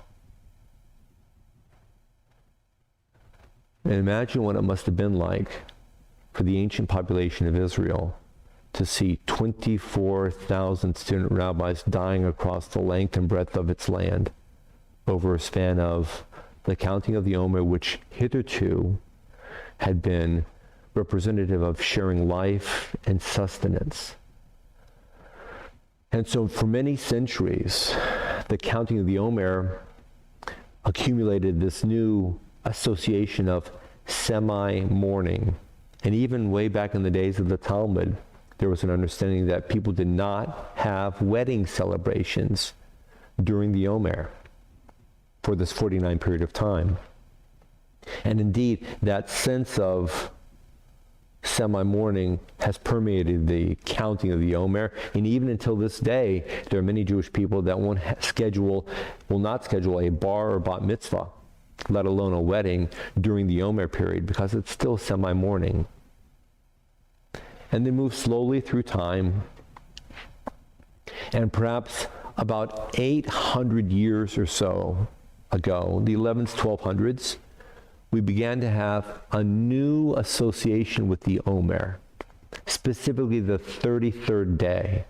And imagine what it must have been like for the ancient population of Israel to see 24,000 student rabbis dying across the length and breadth of its land over a span of the counting of the Omer, which hitherto had been representative of sharing life and sustenance. And so for many centuries, the counting of the Omer accumulated this new association of semi-mourning. And even way back in the days of the Talmud, there was an understanding that people did not have wedding celebrations during the Omer for this 49 period of time. And indeed, that sense of semi-mourning has permeated the counting of the Omer, and even until this day, there are many Jewish people that will not schedule a bar or bat mitzvah, let alone a wedding, during the Omer period, because it's still semi-mourning. And they move slowly through time, and perhaps about 800 years or so ago, the 11th, 1200s, we began to have a new association with the Omer, specifically the 33rd day.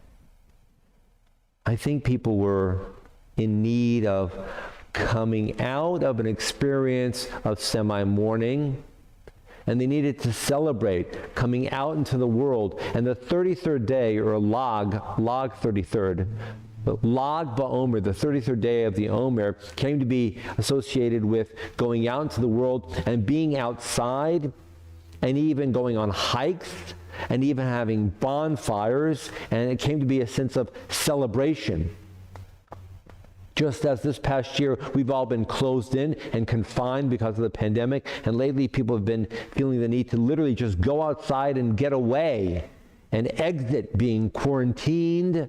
I think people were in need of coming out of an experience of semi-mourning, and they needed to celebrate coming out into the world. And the 33rd day, or log 33rd, Lag BaOmer, the 33rd day of the Omer, came to be associated with going out into the world and being outside, and even going on hikes, and even having bonfires, and it came to be a sense of celebration. Just as this past year, we've all been closed in and confined because of the pandemic, and lately people have been feeling the need to literally just go outside and get away and exit being quarantined.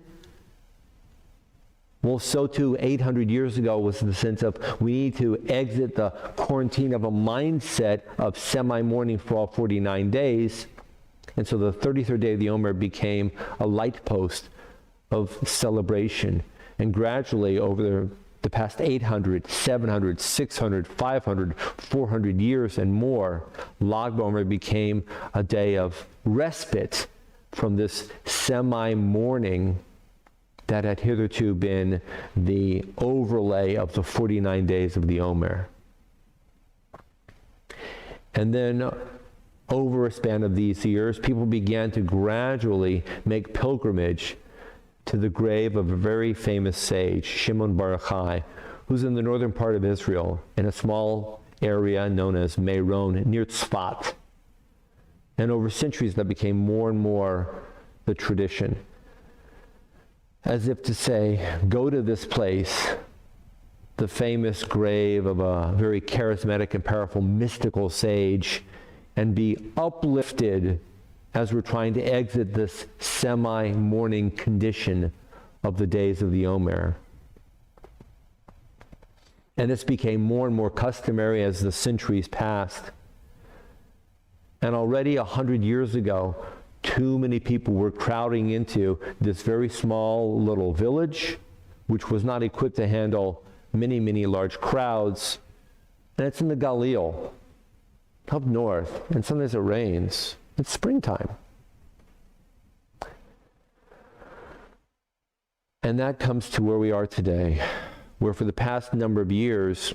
Well, so too, 800 years ago was the sense of we need to exit the quarantine of a mindset of semi-mourning for all 49 days. And so the 33rd day of the Omer became a light post of celebration. And gradually, over the past 800, 700, 600, 500, 400 years and more, Lag BaOmer became a day of respite from this semi-mourning that had hitherto been the overlay of the 49 days of the Omer. And then over a span of these years, people began to gradually make pilgrimage to the grave of a very famous sage, Shimon Bar Yochai, who's in the northern part of Israel, in a small area known as Meron, near Tzfat. And over centuries, that became more and more the tradition. As if to say, go to this place, the famous grave of a very charismatic and powerful mystical sage, and be uplifted as we're trying to exit this semi-mourning condition of the days of the Omer. And this became more and more customary as the centuries passed. And already 100 years ago, too many people were crowding into this very small little village, which was not equipped to handle many, many large crowds. And it's in the Galil, up north, and sometimes it rains. It's springtime. And that comes to where we are today, where for the past number of years,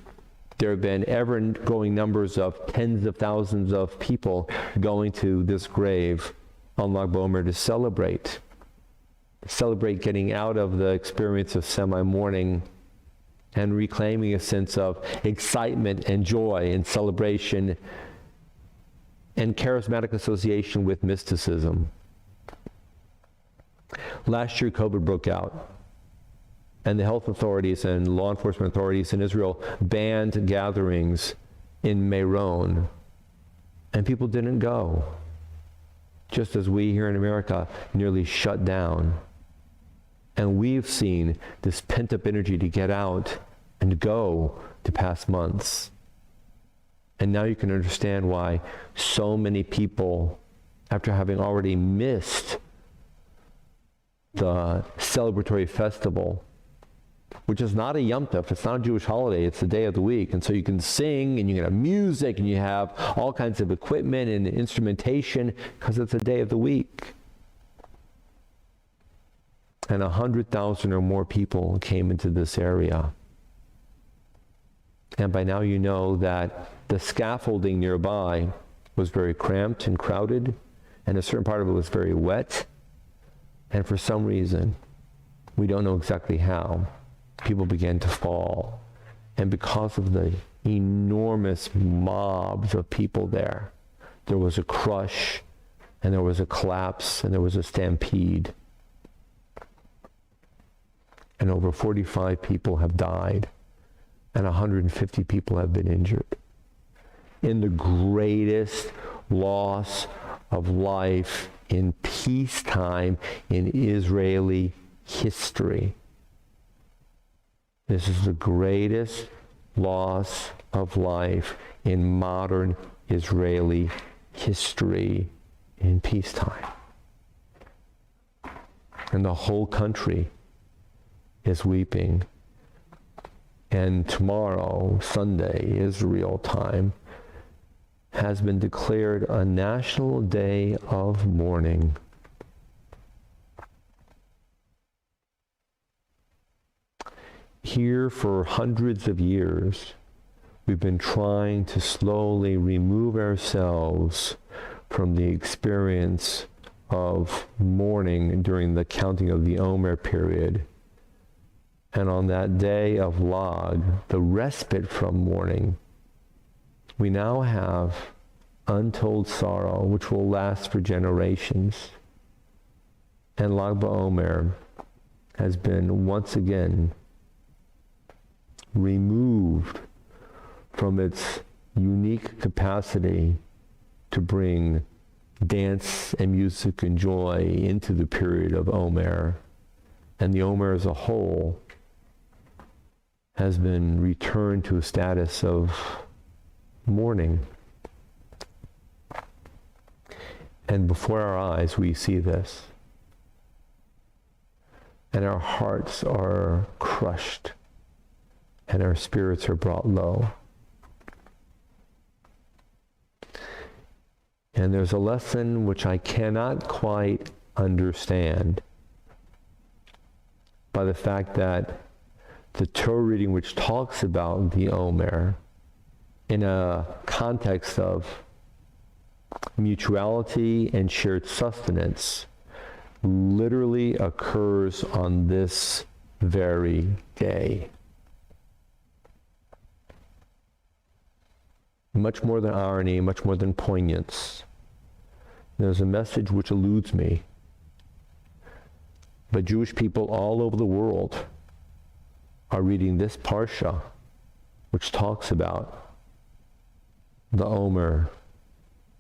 there have been ever-growing numbers of tens of thousands of people going to this grave on Lag BaOmer to celebrate getting out of the experience of semi-mourning and reclaiming a sense of excitement and joy and celebration and charismatic association with mysticism. Last year, COVID broke out, and the health authorities and law enforcement authorities in Israel banned gatherings in Meron, and people didn't go. Just as we here in America nearly shut down. And we've seen this pent-up energy to get out and go to past months. And now you can understand why so many people, after having already missed the celebratory festival, which is not a Yom Tov, it's not a Jewish holiday, it's the day of the week. And so you can sing, and you can have music, and you have all kinds of equipment and instrumentation, because it's a day of the week. and 100,000 or more people came into this area. And by now you know that the scaffolding nearby was very cramped and crowded, and a certain part of it was very wet. And for some reason, we don't know exactly how, people began to fall. And because of the enormous mobs of people there was a crush, and there was a collapse, and there was a stampede. And over 45 people have died, and 150 people have been injured. In the greatest loss of life in peacetime in Israeli history. This is the greatest loss of life in modern Israeli history in peacetime. And the whole country is weeping. And tomorrow, Sunday, Israel time, has been declared a national day of mourning. Here for hundreds of years, we've been trying to slowly remove ourselves from the experience of mourning during the counting of the Omer period. And on that day of Lag, the respite from mourning, we now have untold sorrow which will last for generations. And Lag BaOmer has been once again removed from its unique capacity to bring dance and music and joy into the period of Omer. And the Omer as a whole has been returned to a status of mourning. And before our eyes we see this. And our hearts are crushed. And our spirits are brought low. And there's a lesson which I cannot quite understand by the fact that the Torah reading which talks about the Omer in a context of mutuality and shared sustenance literally occurs on this very day. Much more than irony, much more than poignance. There's a message which eludes me. But Jewish people all over the world are reading this parsha, which talks about the Omer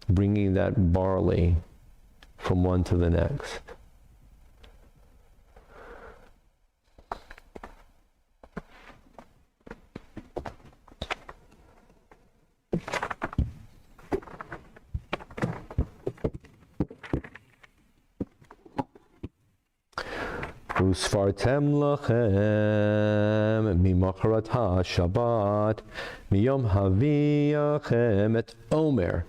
bringing that barley from one to the next. Usfartem lachem mimacharat ha-Shabbat miyom haviyachem et Omer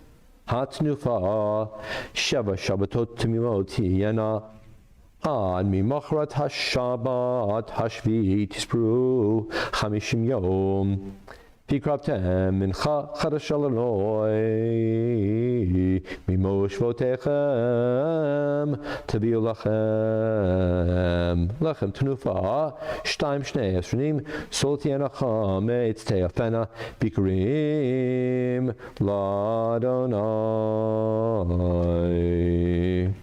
hatnufa sheva Shabbatot timimot tiyena ad mimacharat ha-Shabbat hashvi tispru chamishim yom Pikrabtem mincha chadashal eloi mimoshvotechem taviu lachem tnufa shtaim shnei esronim soltiena chametz teafena bikurim ladonai.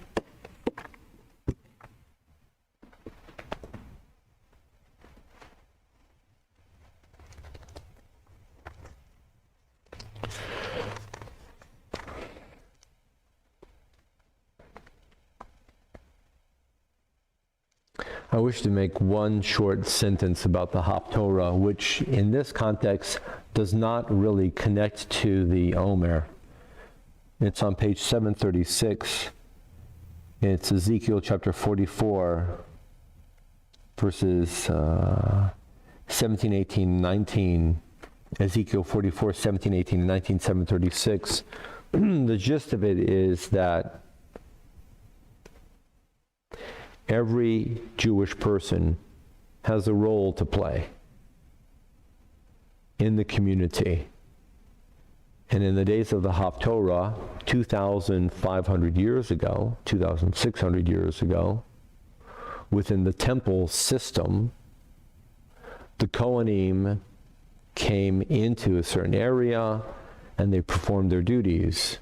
I wish to make one short sentence about the Haftorah, which in this context does not really connect to the Omer. It's on page 736. It's Ezekiel chapter 44, verses 17, 18, 19. Ezekiel 44, 17, 18, and 19, 736. The gist of it is that every Jewish person has a role to play in the community. And in the days of the Haftorah, 2,500 years ago, 2,600 years ago, within the temple system, the Kohanim came into a certain area and they performed their duties,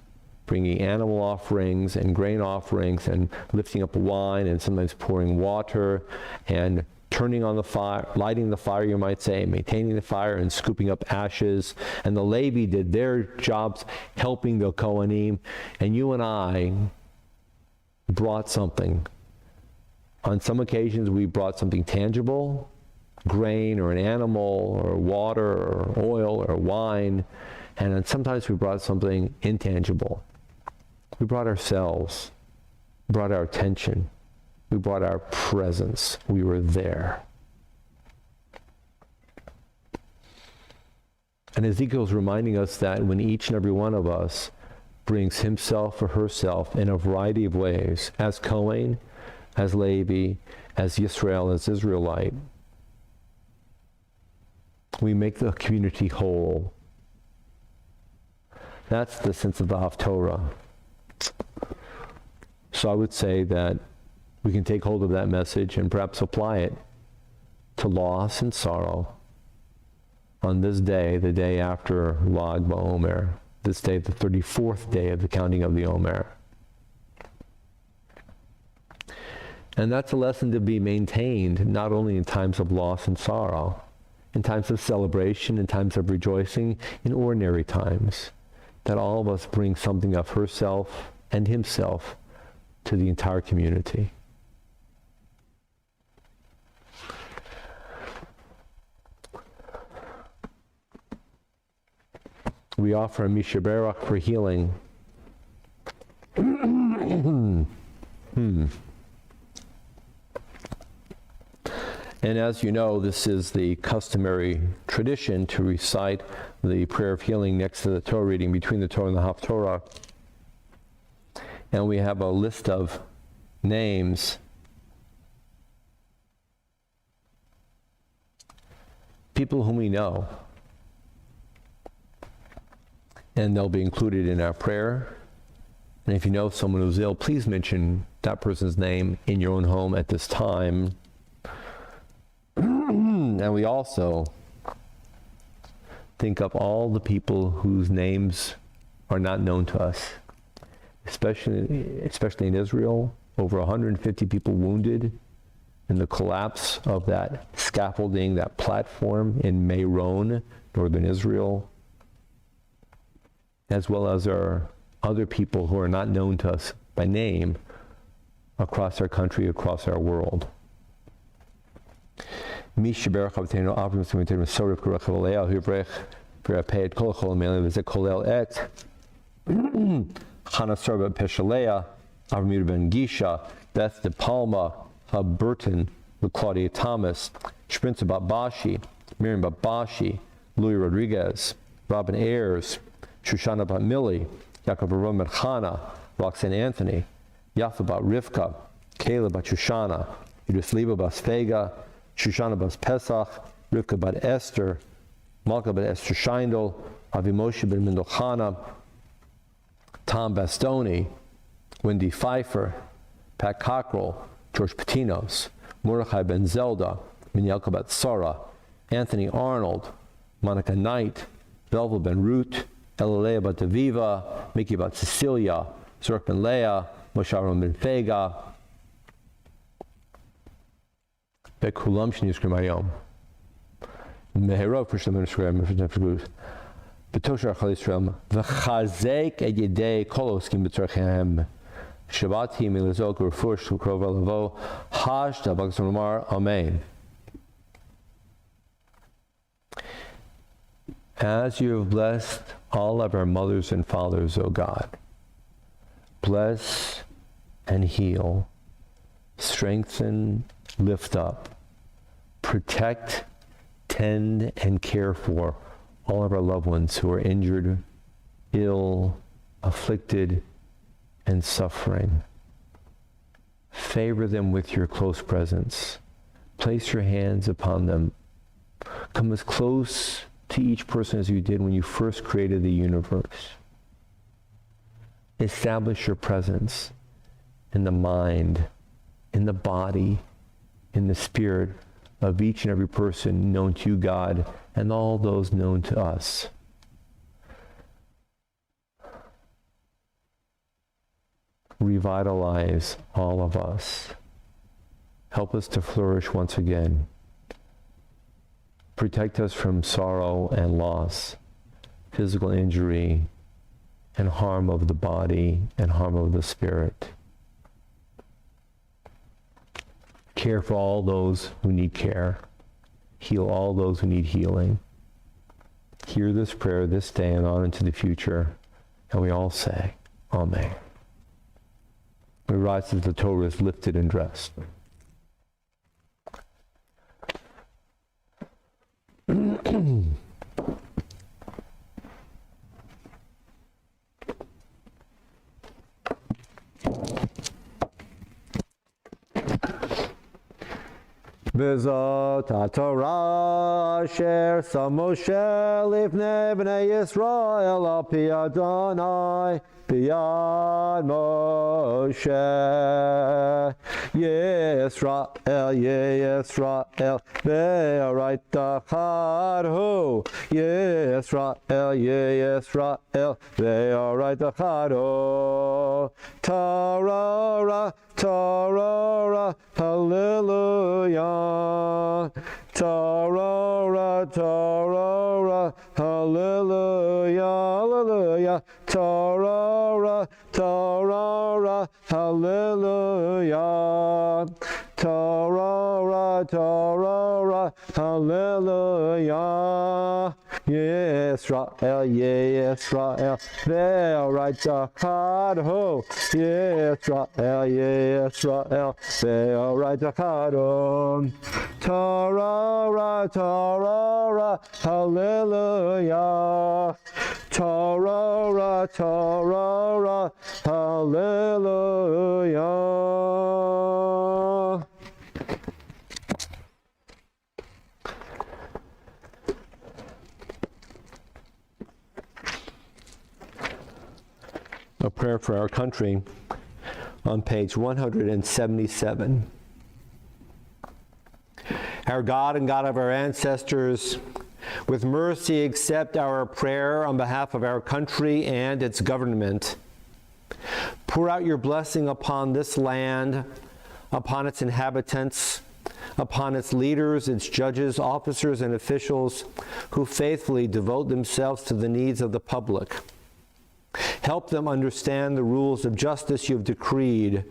bringing animal offerings and grain offerings and lifting up wine and sometimes pouring water and turning on the fire, lighting the fire, you might say, maintaining the fire and scooping up ashes. And the Levi did their jobs helping the Kohanim. And you and I brought something. On some occasions, we brought something tangible, grain or an animal or water or oil or wine. And then sometimes we brought something intangible. We brought ourselves, brought our attention. We brought our presence. We were there. And Ezekiel's reminding us that when each and every one of us brings himself or herself in a variety of ways, as Kohen, as Levi, as Yisrael, as Israelite, we make the community whole. That's the sense of the Haftorah. So I would say that we can take hold of that message and perhaps apply it to loss and sorrow on this day, the day after Lag BaOmer, this day, the 34th day of the counting of the Omer. And that's a lesson to be maintained not only in times of loss and sorrow, in times of celebration, in times of rejoicing, in ordinary times, that all of us bring something of herself and himself to the entire community. We offer a Misha Berach for healing. And as you know, this is the customary tradition to recite the prayer of healing next to the Torah reading, between the Torah and the Haftorah. And we have a list of names. People whom we know. And they'll be included in our prayer. And if you know someone who's ill, please mention that person's name in your own home at this time. And we also think of all the people whose names are not known to us, especially in Israel, over 150 people wounded in the collapse of that scaffolding, that platform in Meron, northern Israel, as well as our other people who are not known to us by name across our country, across our world. Misha Berach Avtenu Avram Simitenu Sorif Kurach Valea Hivrech Verapeit Kol Cholamelim Vizek Kolel Et Chana Sorba Peshalea Avramir Ben Gisha Beth De Palma Hub Burton Claudia Thomas Sprinza Babashi Miriam Babashi Louis Rodriguez Robin Ayers Shoshana Bat Millie Yaakov Aron Ben Chana Roxanne Anthony Yafa Bat Rivka Caleb Bat Shoshana Judith Liba Bas Vega Shoshana Bas Pesach, Rivka Bat Esther, Malka Bat Esther Scheindel, Avi Moshe Ben Mendelchana, Tom Bastoni, Wendy Pfeiffer, Pat Cockrell, George Patinos, Mordechai Ben Zelda, Minyelka Bat Sarah, Anthony Arnold, Monica Knight, Belva Ben Root, Elalea Bat Aviva, Mickey Bat Cecilia, Zork Ben Leah, Moshe Aaron Ben Fega, Bekulam Shniskrim Ayom. Meherov Pushlam Nishkrim, Betoshar Chalisram, Vachazek Edidei Koloskim Betrachem, Shabbat Milizok Refush Krovalavo, Hash Tabaksamar, Amen. As you have blessed all of our mothers and fathers, O God, bless and heal, strengthen, lift up, protect, tend, and care for all of our loved ones who are injured, ill, afflicted, and suffering. Favor them with your close presence. Place your hands upon them. Come as close to each person as you did when you first created the universe. Establish your presence in the mind, in the body, in the spirit of each and every person known to you, God, and all those known to us. Revitalize all of us. Help us to flourish once again. Protect us from sorrow and loss, physical injury, and harm of the body and harm of the spirit. Care for all those who need care. Heal all those who need healing. Hear this prayer this day and on into the future. And we all say, Amen. We rise as the Torah is lifted and dressed. V'zot ha'Torah asher sam Moshe lifnei bnei Yisrael al pi Adonai b'yad Moshe. Yisrael, Yisrael, ve'oraita chadhu. Yisrael, Yisrael, ve'oraita chadhu. Torah, Torah, hallelujah. Torah, Torah, hallelujah, hallelujah. Torah, Torah, hallelujah. Torah, Torah, hallelujah. Yisrael, Yisrael, ve'oraita chadhu. Yisrael, Yisrael, ve'oraita chadhu. Torah, Torah, hallelujah. Torah, Torah, hallelujah. A prayer for our country on page 177. Our God and God of our ancestors, with mercy accept our prayer on behalf of our country and its government. Pour out your blessing upon this land, upon its inhabitants, upon its leaders, its judges, officers, and officials who faithfully devote themselves to the needs of the public. Help them understand the rules of justice you have decreed,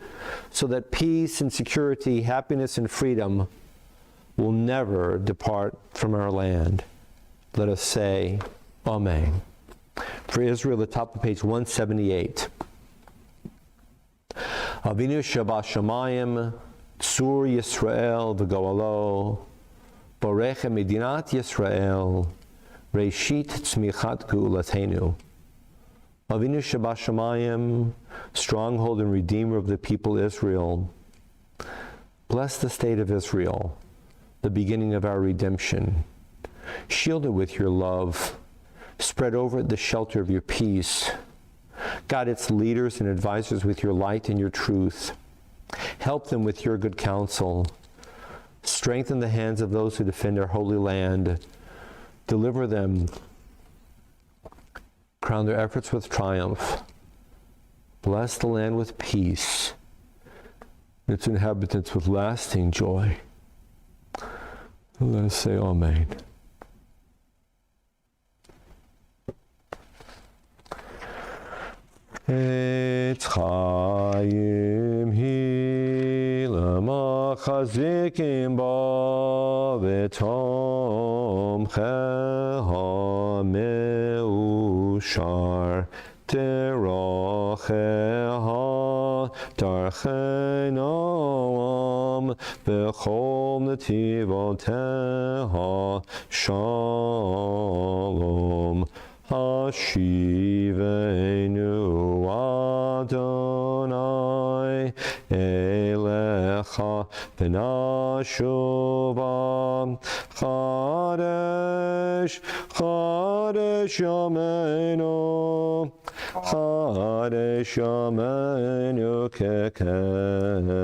so that peace and security, happiness and freedom will never depart from our land. Let us say, Amen. For Israel, the top of page 178. Avinu Shabbat Tzur Yisrael v'Goalo, Borech Medinat Yisrael, Reshit Tzmichat Geulatenu. Avinu Shabbat stronghold and redeemer of the people Israel, bless the state of Israel, the beginning of our redemption. Shield it with your love. Spread over it the shelter of your peace. Guide its leaders and advisors with your light and your truth. Help them with your good counsel. Strengthen the hands of those who defend our holy land. Deliver them. Crown their efforts with triumph. Bless the land with peace, its inhabitants with lasting joy. Let us say Amen. Etz Chaim hi l'machazikim ba v'tomcheha me'ushar terocheha tarchenam b'chol netivoteha shalom. Hashivenu Adonai Ele Lecha v'nashuva Chadesh Chadesh Yameinu Chadesh Yameinu Kekedem.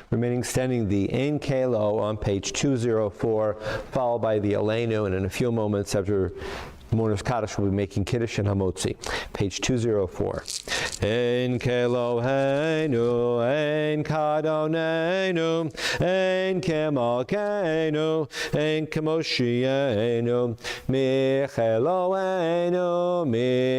Remaining standing the Ein Kelo on page 204, followed by the Aleinu, and in a few moments after Mourner's Kaddish will be making Kiddush and Hamotzi. Page 204. Ein Keloheinu, Ein Kadonenu, Ein Kemalkeinu, Ein Kemoshienu, Micheloheinu,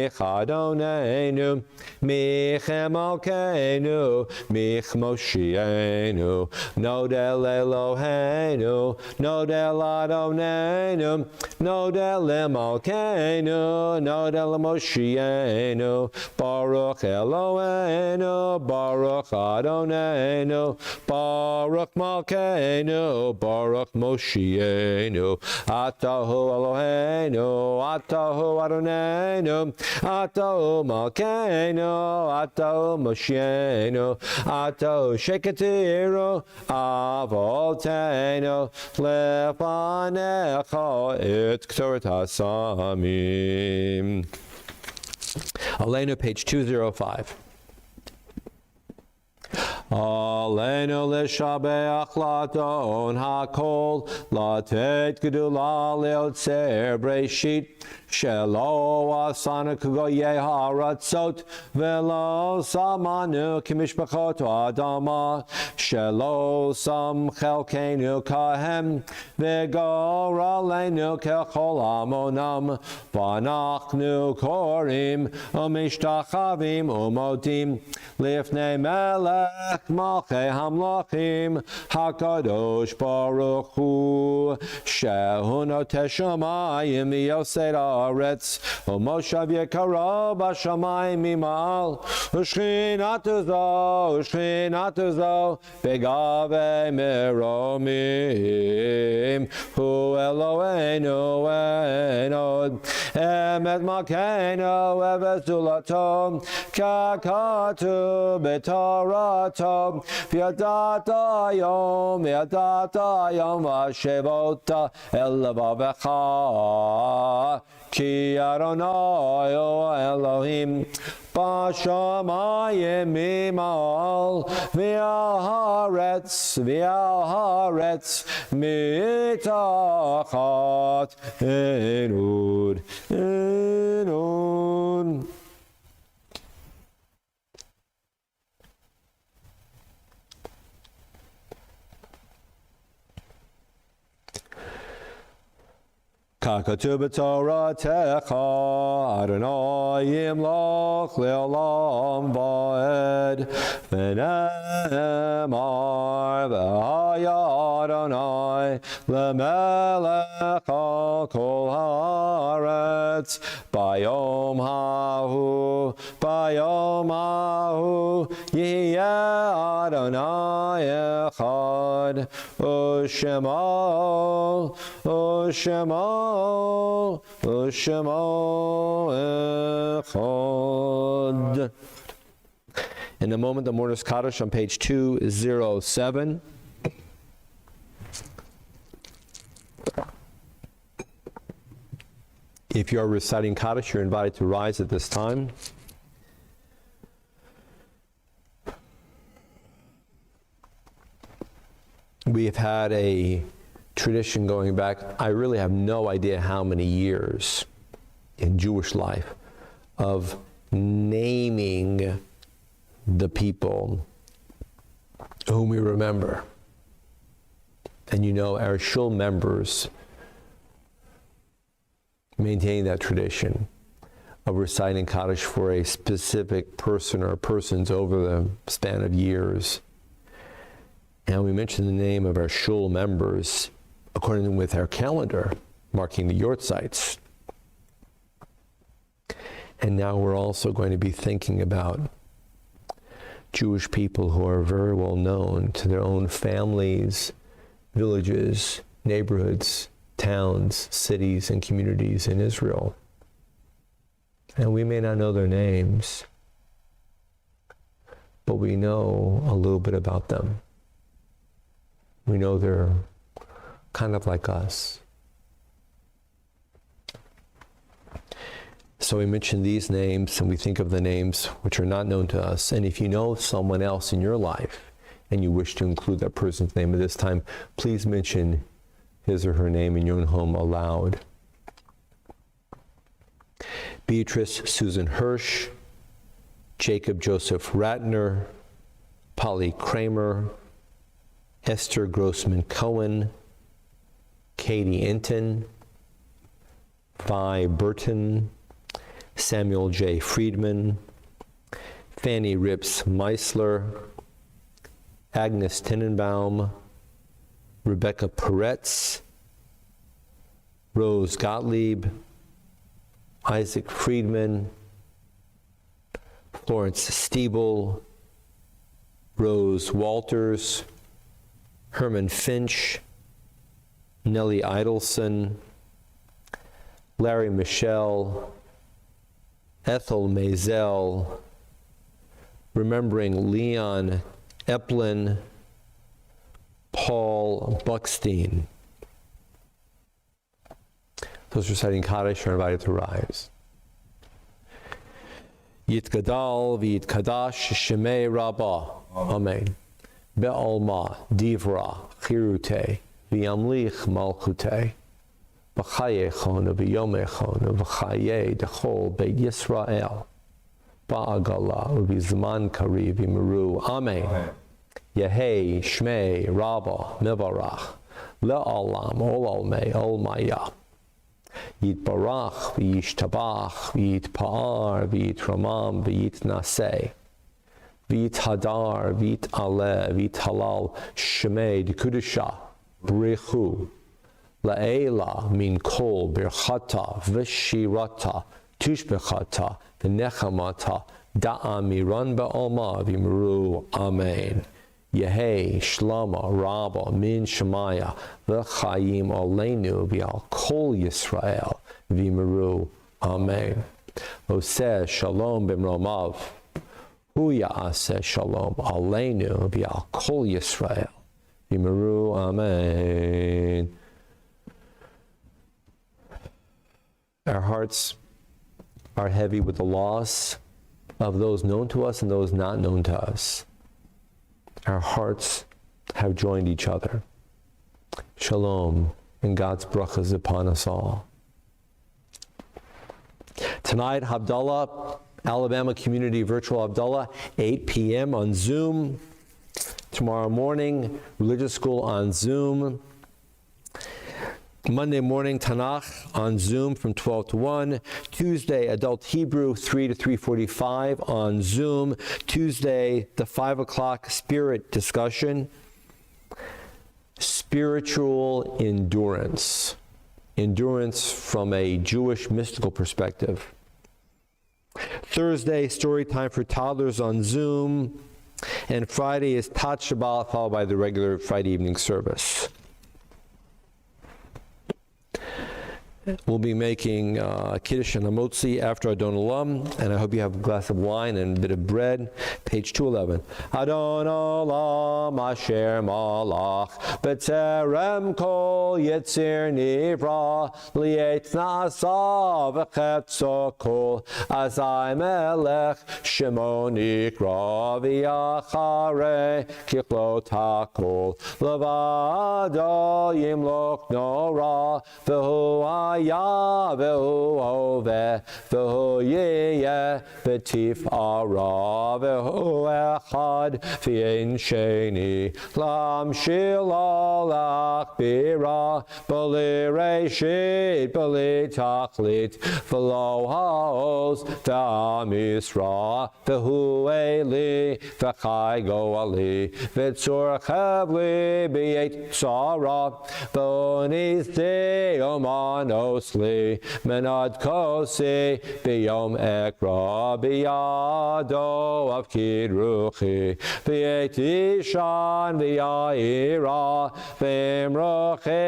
Michadonenu, Michemalkeinu, Michmoshienu, Nodel Eloheinu, Nodel Adonenu, Nodel Emalkeinu, Nodel Moshienu, Baruch Eloheinu, Baruch Adonenu, Baruch Malkeinu, Baruch Moshienu, Atahu Eloheinu, Atahu Adonenu, Atahu Malkeinu, Atahu Moshienu, Atahu Sheketiru, Avolteinu, Lefanecha et Ktoret Hasamim. Aleinu, page 205. Aleinu l'shabeach ladon hakol, latet gedula leotzer breshit, shelo asana kugoye haratzot, velo samanu kimishpachot adama, shelo sam chelkenu kahem, v'gor aleinu kechol amonam, v'anachnu korim, umishtachavim umodim, lifnei melech Malchei Hamlachim HaKadosh Baruch Hu Shehu Noteh Shamayim V'Yosei Haaretz U'Moshav Yekaro B'Shamayim Mimal U'Shchinatu Zo B'Gavei Meromim Hu Eloheinu Enod Emet Malkeinu Eves Zulato Kakatu B'Torato V'yadata yom v'shevota el levavecha ki Adonai Elohim b'shamayim mimal v'al haaretz mitachat enud. Kakatu b'toratecha Adonai yimloch le'olam va'ed v'nemar v'haya Adonai le'melech al kol haaretz bayom hahu yiyeh Adonai echad U'Shemo echad. In a moment, the Mourner's Kaddish on page 207. If you are reciting Kaddish, you're invited to rise at this time. We have had a tradition going back, I really have no idea how many years in Jewish life, of naming the people whom we remember. And you know, our shul members maintain that tradition of reciting Kaddish for a specific person or persons over the span of years. And we mention the name of our shul members according with our calendar, marking the yortzites. And now we're also going to be thinking about Jewish people who are very well known to their own families, villages, neighborhoods, towns, cities, and communities in Israel. And we may not know their names, but we know a little bit about them. We know they're kind of like us. So we mention these names, and we think of the names which are not known to us. And if you know someone else in your life, and you wish to include that person's name at this time, please mention his or her name in your own home aloud. Beatrice Susan Hirsch, Jacob Joseph Ratner, Polly Kramer, Esther Grossman Cohen, Katie Enton, Vi Burton, Samuel J. Friedman, Fanny Rips Meisler, Agnes Tenenbaum, Rebecca Peretz, Rose Gottlieb, Isaac Friedman, Florence Stiebel, Rose Walters, Herman Finch, Nellie Idelson, Larry Michelle, Ethel Maisel, remembering Leon Eplin, Paul Buckstein. Those reciting Kaddish are invited to rise. Yitgadal v'yitkadash shemei Rabbah. Amen. Be'alma divra chirute v'yamlich malchute b'chayechon v'yomechon v'chaye dechol beit Yisrael ba'agala v'zman kari v'miru. Amen. Yehei shmei Rabbah mevarach le'alam olalmei olmaya. Yitbarach v'yishtabach v'yitpa'ar v'yitramam v'yitnaseh v'yithadar v'yitaleh v'yithalal shemei d'kudusha b'richu la'ela min kol birchata v'shirata tushbechata v'nechamata da'amiran ba'alma v'yimru. Amen. Yehei Shlama Rabba Min Shemaya V'chayim Aleinu V'al Kol Yisrael V'yimru. Amen. Oseh Shalom B'mromav Hu Ya'aseh Shalom Aleinu V'al Kol Yisrael V'yimru. Amen. Our hearts are heavy with the loss of those known to us and those not known to us. Our hearts have joined each other. Shalom and God's brachas upon us all. Tonight, Havdalah, Alabama Community Virtual Havdalah, 8 p.m. on Zoom. Tomorrow morning, Religious School on Zoom. Monday morning, Tanakh on Zoom from 12 to 1. Tuesday, Adult Hebrew, 3 to 3:45 on Zoom. Tuesday, the 5 o'clock Spirit discussion. Spiritual endurance. Endurance from a Jewish mystical perspective. Thursday, story time for toddlers on Zoom. And Friday is Tat Shabbat, followed by the regular Friday evening service. We'll be making Kiddush and Hamotzi after Adon Olam, and I hope you have a glass of wine and a bit of bread. Page 211. Adon Olam Asher Malach B'Terem Kol Yitzir Nivra Liet Nasa V'Chetzo Kol Azai Melech Shemo Nikra V'Yachare Kichlot HaKol Levado Yimlok Nora V'Hu Ya vehu ove vehu yeh betif ara vehu echad v'yein sheni lam shilalach bira b'li reshit b'li tachlit v'lo haoz v'am yisra vehu eli v'chai goali v'tzur chavli b'yet tzara v'oniz de'omano osli menad kosi biyom ekra biyado avkid ruchi v'yeti shan v'yaira v'imroche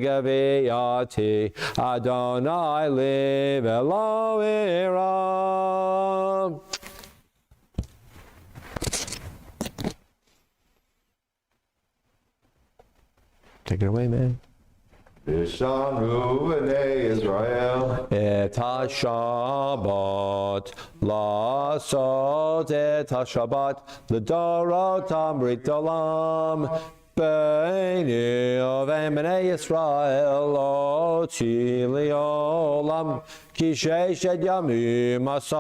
gaviyati Adonai live Elohim. Take it away, man. Vishanu b'nei Israel. Et ha-Shabbat, la'asot et ha-Shabbat, l'dorotam brit olam, beini uvein b'nei Yisrael, oti li'olam, ki sheshet yamim asa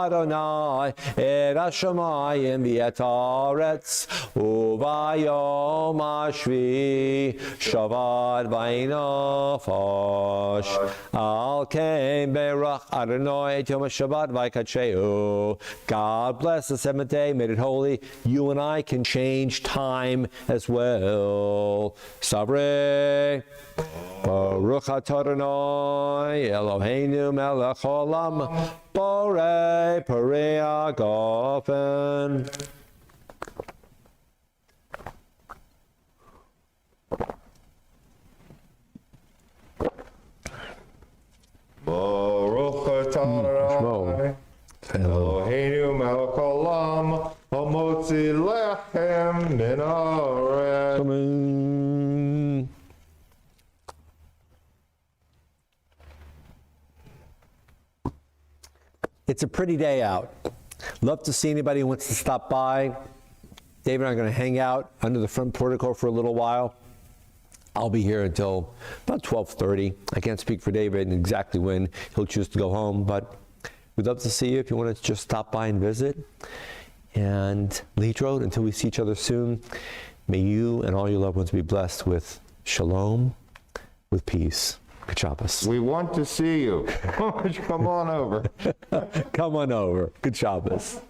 Adonai, et ha-shamayim v'et haaretz, uvayom hashvi, Shabbat v'inafash, al ken berach Adonai et yom ha-Shabbat v'ikadsheu. God bless the seventh day, made it holy. You and I can change time as well. Sabre. Baruch atah Adonai Eloheinu melech haolam borei parei hagafen. Baruch atah Adonai Eloheinu melech haolam hamotzi lechem min haaretz. Amen. It's a pretty day out. Love to see anybody who wants to stop by. Dave and I are going to hang out under the front portico for a little while. I'll be here until about 12:30. I can't speak for David and exactly when he'll choose to go home, but we'd love to see you if you want to just stop by and visit. And Leetrode, until we see each other soon, may you and all your loved ones be blessed with shalom, with peace. Good Shabbos. We want to see you. Come on over. Come on over. Good Shabbos.